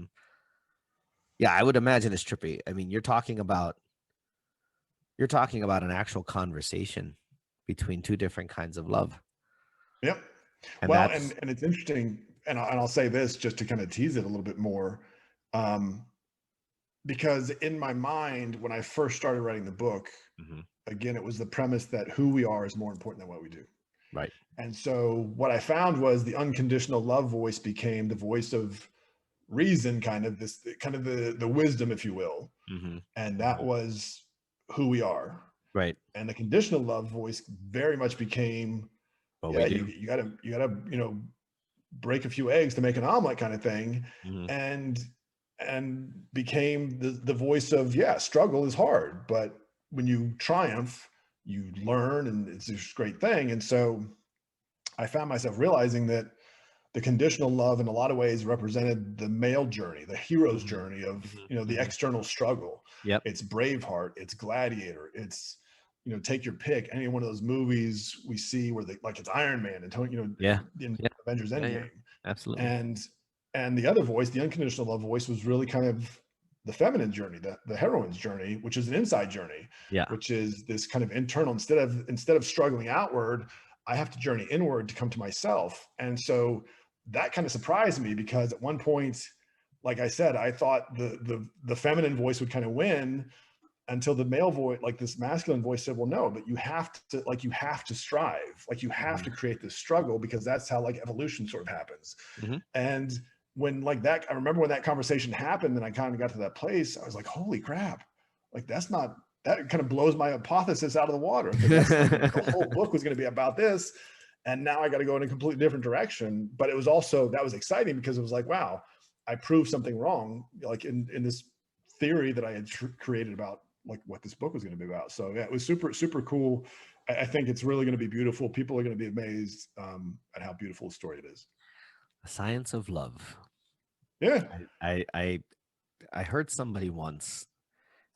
I would imagine it's trippy. I mean, you're talking about an actual conversation between two different kinds of love. Yep. And well, and it's interesting, and I'll say this just to kind of tease it a little bit more, because in my mind, when I first started writing the book, again, it was the premise that who we are is more important than what we do. Right. And so what I found was the unconditional love voice became the voice of reason, kind of the wisdom, if you will. And that was who we are. Right. And the conditional love voice very much became, you gotta, break a few eggs to make an omelet kind of thing. And became the voice of, struggle is hard, but when you triumph, you learn, and it's this great thing. And so I found myself realizing that the conditional love in a lot of ways represented the male journey, the hero's journey of, the external struggle. Yep. It's Braveheart, it's Gladiator, it's, take your pick. Any one of those movies we see where it's Iron Man and Tony, in Avengers Endgame. Yeah, absolutely. And the other voice, the unconditional love voice, was really kind of the feminine journey, the heroine's journey, which is an inside journey, which is this kind of internal, instead of struggling outward, I have to journey inward to come to myself. And so that kind of surprised me, because at one point, like I said, I thought the feminine voice would kind of win, until the male voice, like this masculine voice, said, well, no, but you have to strive, you have to create this struggle, because that's how evolution sort of happens. And when that, I remember when that conversation happened and I kind of got to that place, I was like, holy crap, that kind of blows my hypothesis out of the water. The whole book was going to be about this. And now I got to go in a completely different direction. But it was also, that was exciting, because it was like, wow, I proved something wrong, in this theory that I had created about what this book was going to be about. So yeah, it was super, super cool. I think it's really going to be beautiful. People are going to be amazed at how beautiful a story it is. A Science of Love. Yeah. I heard somebody once,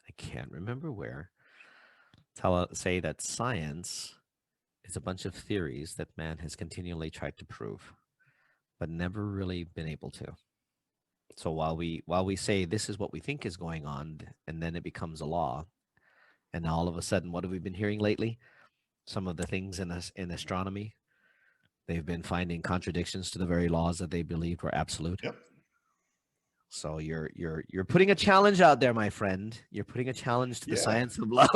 I can't remember where, say that science is a bunch of theories that man has continually tried to prove, but never really been able to. So while we say this is what we think is going on, and then it becomes a law, and all of a sudden, what have we been hearing lately? Some of the things in astronomy, they've been finding contradictions to the very laws that they believed were absolute. Yep. So you're putting a challenge out there, my friend. You're putting a challenge to the science of love.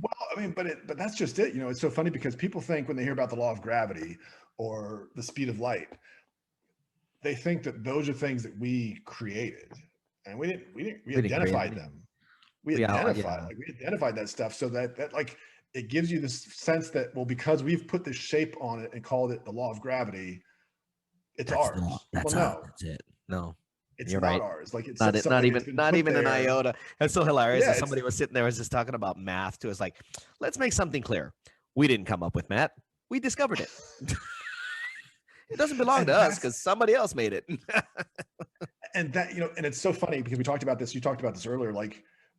Well, I mean, but that's just it. It's so funny, because people think when they hear about the law of gravity or the speed of light, they think that those are things that we created, and we identified them. We identified that stuff, so that it gives you this sense that, well, because we've put this shape on it and called it the law of gravity, it's ours. That's it. No, it's You're not right. ours. It's not even an there. iota. That's so hilarious. Yeah, Somebody was sitting there, was just talking about math to us. Let's make something clear. We didn't come up with math. We discovered it. It doesn't belong to us, because somebody else made it. And that, and it's so funny, because we talked about this. You talked about this earlier.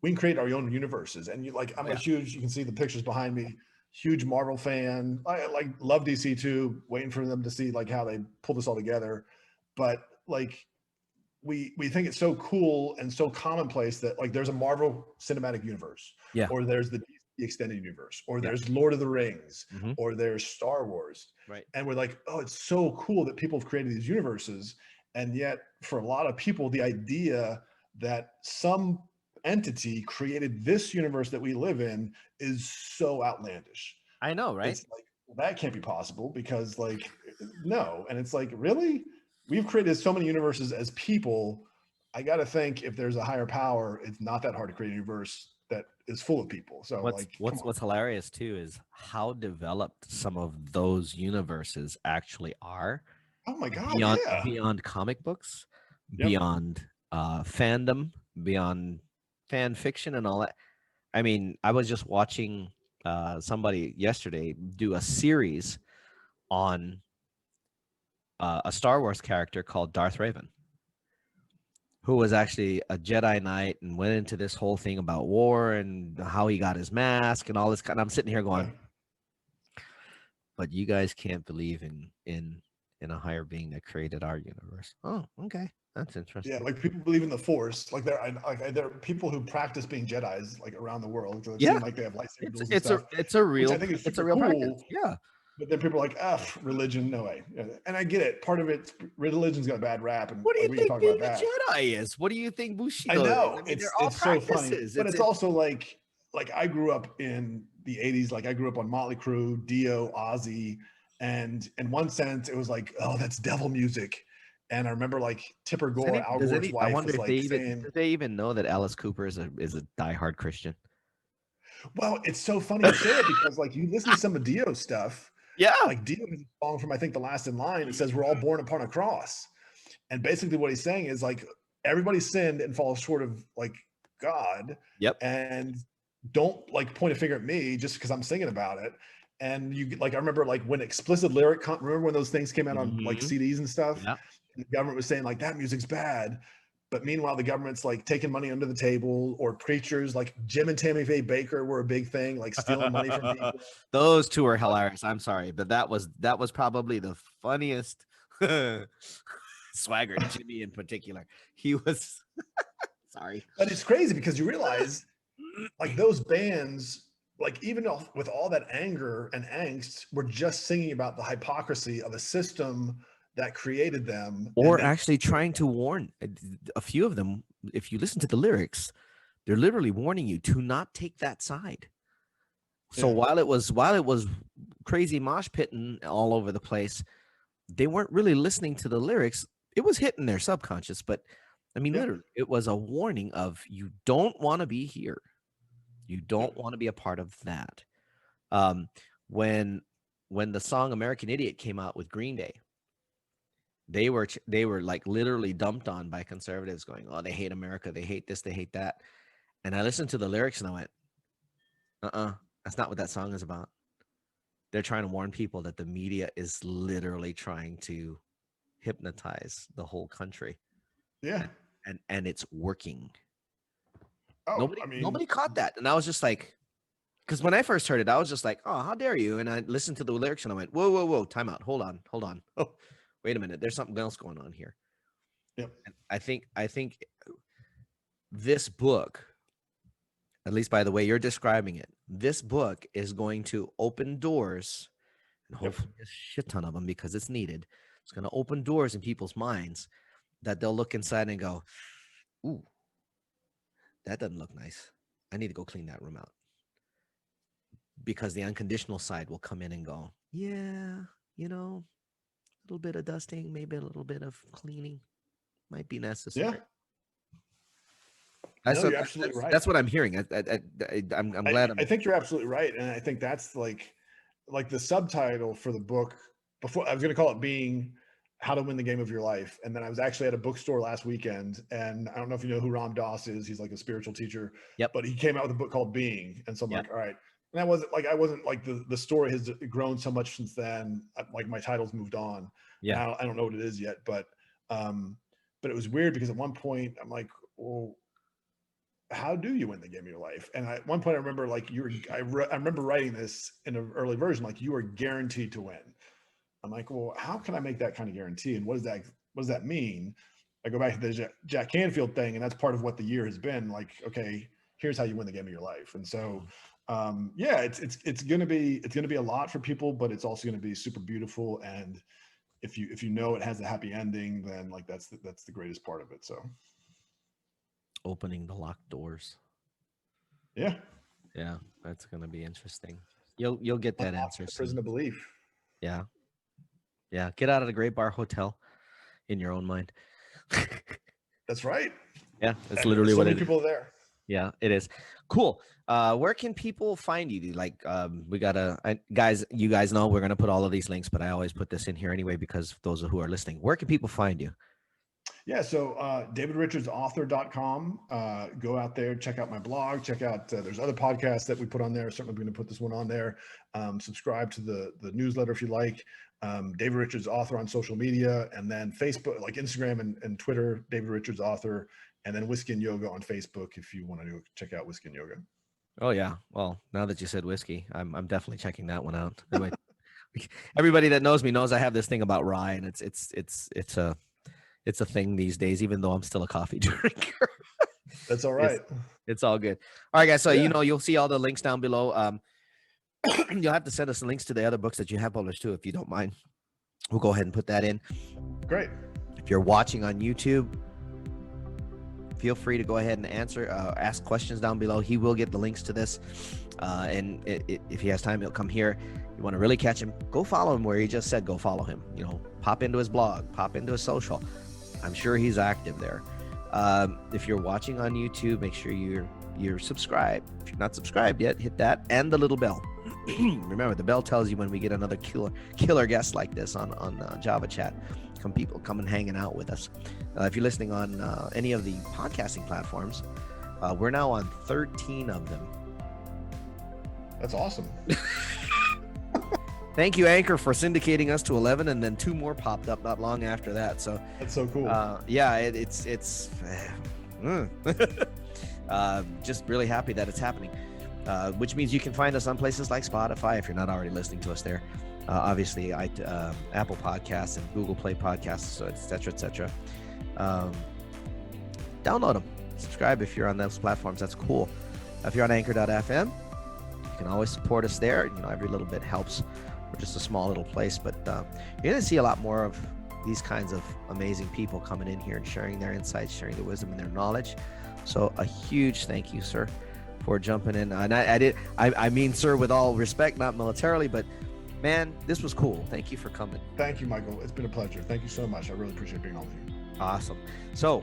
We can create our own universes, and I'm a huge. You can see the pictures behind me. Huge Marvel fan. I love DC too. Waiting for them to see how they pull this all together. But we think it's so cool and so commonplace that there's a Marvel Cinematic Universe, or there's the DC Extended Universe, or there's Lord of the Rings, or there's Star Wars. Right. And we're like, oh, it's so cool that people have created these universes. And yet, for a lot of people, the idea that some entity created this universe that we live in is so outlandish. I know, right? It's that can't be possible, because no. And it's really? We've created so many universes as people. I got to think, if there's a higher power, it's not that hard to create a universe that is full of people. So what's hilarious too is how developed some of those universes actually are. Oh my God. Beyond comic books, beyond fandom, beyond fan fiction and all that. I mean, I was just watching somebody yesterday do a series on a Star Wars character called Darth Raven, who was actually a Jedi Knight and went into this whole thing about war and how he got his mask and all this kind. I'm sitting here going, but you guys can't believe in a higher being that created our universe. Oh, okay. That's interesting. Yeah, people believe in the Force. There are people who practice being Jedis around the world. So yeah, they have lightsabers. It's a real. I think it's a real cool. practice. Yeah. But then people are like, religion, no way. And I get it. Part of it, religion's got a bad rap. And what do you think talk being about a Jedi is? What do you think Bushido is? I know. They're it's all so practices. funny. But it's also like I grew up in the 80s. I grew up on Motley Crue, Dio, Ozzy. And in one sense, it was oh, that's devil music. And I remember Tipper Gore, Al Gore's wife, I wonder was if they even know that Alice Cooper is a diehard Christian. Well, it's so funny you say it because like you listen to some of Dio's stuff. Yeah. Like Dio has a song from I think The Last in Line. It says we're all born upon a cross. And basically what he's saying is like everybody sinned and falls short of like God. Yep. And don't like point a finger at me just because I'm singing about it. And you like, I remember like when explicit lyric, remember when those things came out on like CDs and stuff? Yeah. And the government was saying like that music's bad. But meanwhile, the government's like taking money under the table, or preachers like Jim and Tammy Faye Baker were a big thing, like stealing money from people. Those two are hilarious. I'm sorry, but that was probably the funniest. Swagger, Jimmy in particular. He was sorry. But it's crazy because you realize like those bands, like even with all that anger and angst, were just singing about the hypocrisy of a system that created them. Or actually trying to warn a few of them. If you listen to the lyrics, they're literally warning you to not take that side. So while it was crazy mosh pitting all over the place, they weren't really listening to the lyrics. It was hitting their subconscious, but I mean, literally, it was a warning of you don't want to be here. You don't want to be a part of that. When the song American Idiot came out with Green Day, they were like literally dumped on by conservatives going, oh, they hate America. They hate this. They hate that. And I listened to the lyrics and I went, that's not what that song is about. They're trying to warn people that the media is literally trying to hypnotize the whole country. Yeah. And it's working. Oh, Nobody caught that. And I was just like, because when I first heard it, I was just like, oh, how dare you? And I listened to the lyrics and I went, whoa, time out. Hold on. Oh, wait a minute. There's something else going on here. Yep. And I think this book, at least by the way you're describing it, this book is going to open doors, and hopefully a shit ton of them because it's needed. It's going to open doors in people's minds that they'll look inside and go, ooh, that doesn't look nice. I need to go clean that room out. Because the unconditional side will come in and go, yeah, a little bit of dusting, maybe a little bit of cleaning might be necessary. Yeah. You're absolutely right. That's what I'm hearing. I'm glad. I think you're absolutely right, and I think that's like the subtitle for the book. Before I was going to call it "Being How to Win the Game of Your Life," and then I was actually at a bookstore last weekend, and I don't know if you know who Ram Dass is. He's like a spiritual teacher. Yep. But he came out with a book called "Being," and so I'm like, all right. And I wasn't like the story has grown so much since then. Like my title's moved on. Yeah. I don't know what it is yet, but it was weird because at one point I'm like, well, how do you win the game of your life? And at one point I remember like I remember writing this in an early version, like you are guaranteed to win. I'm like, well, how can I make that kind of guarantee? And what does that mean? I go back to the Jack Canfield thing, and that's part of what the year has been. Like, okay, here's how you win the game of your life. And so, it's gonna be a lot for people, but it's also gonna be super beautiful. And if you know it has a happy ending, then like that's the greatest part of it. So. Opening the locked doors. Yeah, that's gonna be interesting. You'll get that answer. Prison of belief. Yeah. Get out of the Great Bar Hotel in your own mind. That's right. Yeah, that's literally what it is. People there. Yeah, it is. Cool. Where can people find you? Like, we gotta, guys. You guys know we're gonna put all of these links, but I always put this in here anyway because those who are listening. Where can people find you? Yeah, so davidrichardsauthor.com. Go out there, check out my blog, check out, there's other podcasts that we put on there. Certainly going to put this one on there. Subscribe to the newsletter if you like. David Richards Author on social media, and then Facebook, like Instagram and Twitter, David Richards Author, and then Whiskey and Yoga on Facebook if you want to check out Whiskey and Yoga. Oh yeah, well now that you said whiskey, I'm definitely checking that one out. Anyway, everybody that knows me knows I have this thing about rye, and it's a thing these days, even though I'm still a coffee drinker. That's all right. It's all good. All right, guys. So, you'll see all the links down below. You'll have to send us the links to the other books that you have published too, if you don't mind. We'll go ahead and put that in. Great. If you're watching on YouTube, feel free to go ahead and ask questions down below. He will get the links to this. And if he has time, he'll come here. You want to really catch him, go follow him where he just said, go follow him. Pop into his blog, pop into his social. I'm sure he's active there. If you're watching on YouTube, make sure you're you're subscribed. If you're not subscribed yet, hit that and the little bell. Remember, the bell tells you when we get another killer guest like this on Java Chat. Come and hanging out with us. If you're listening on any of the podcasting platforms, we're now on 13 of them. That's awesome. Thank you, Anchor, for syndicating us to 11, and then 2 more popped up not long after that. So that's so cool. It's just really happy that it's happening. Which means you can find us on places like Spotify if you're not already listening to us there. Obviously, Apple Podcasts and Google Play Podcasts, so et cetera. Download them. Subscribe if you're on those platforms. That's cool. If you're on Anchor.fm, you can always support us there. You know, every little bit helps. We're just a small little place, but you're going to see a lot more of these kinds of amazing people coming in here and sharing their insights, sharing their wisdom and their knowledge. So a huge thank you, sir, for jumping in. And I mean, sir, with all respect, not militarily, but man, this was cool. Thank you for coming. Thank you, Michael. It's been a pleasure. Thank you so much. I really appreciate being on with you. Awesome. So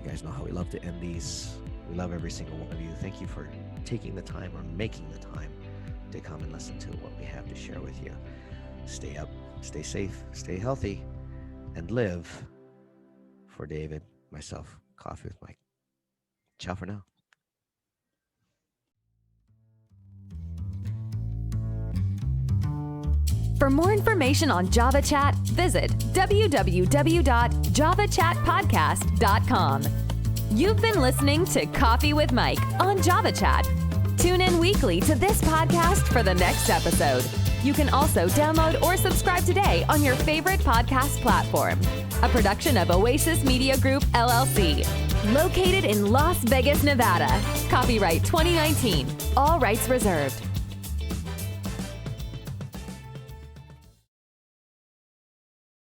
you guys know how we love to end these. We love every single one of you. Thank you for taking the time or making the time to come and listen to what we have to share with you. Stay up, stay safe, stay healthy, and live for David, myself, Coffee with Mike. Ciao for now. For more information on Java Chat, visit www.javachatpodcast.com. You've been listening to Coffee with Mike on Java Chat. Tune in weekly to this podcast for the next episode. You can also download or subscribe today on your favorite podcast platform. A production of Oasis Media Group, LLC. Located in Las Vegas, Nevada. Copyright 2019. All rights reserved.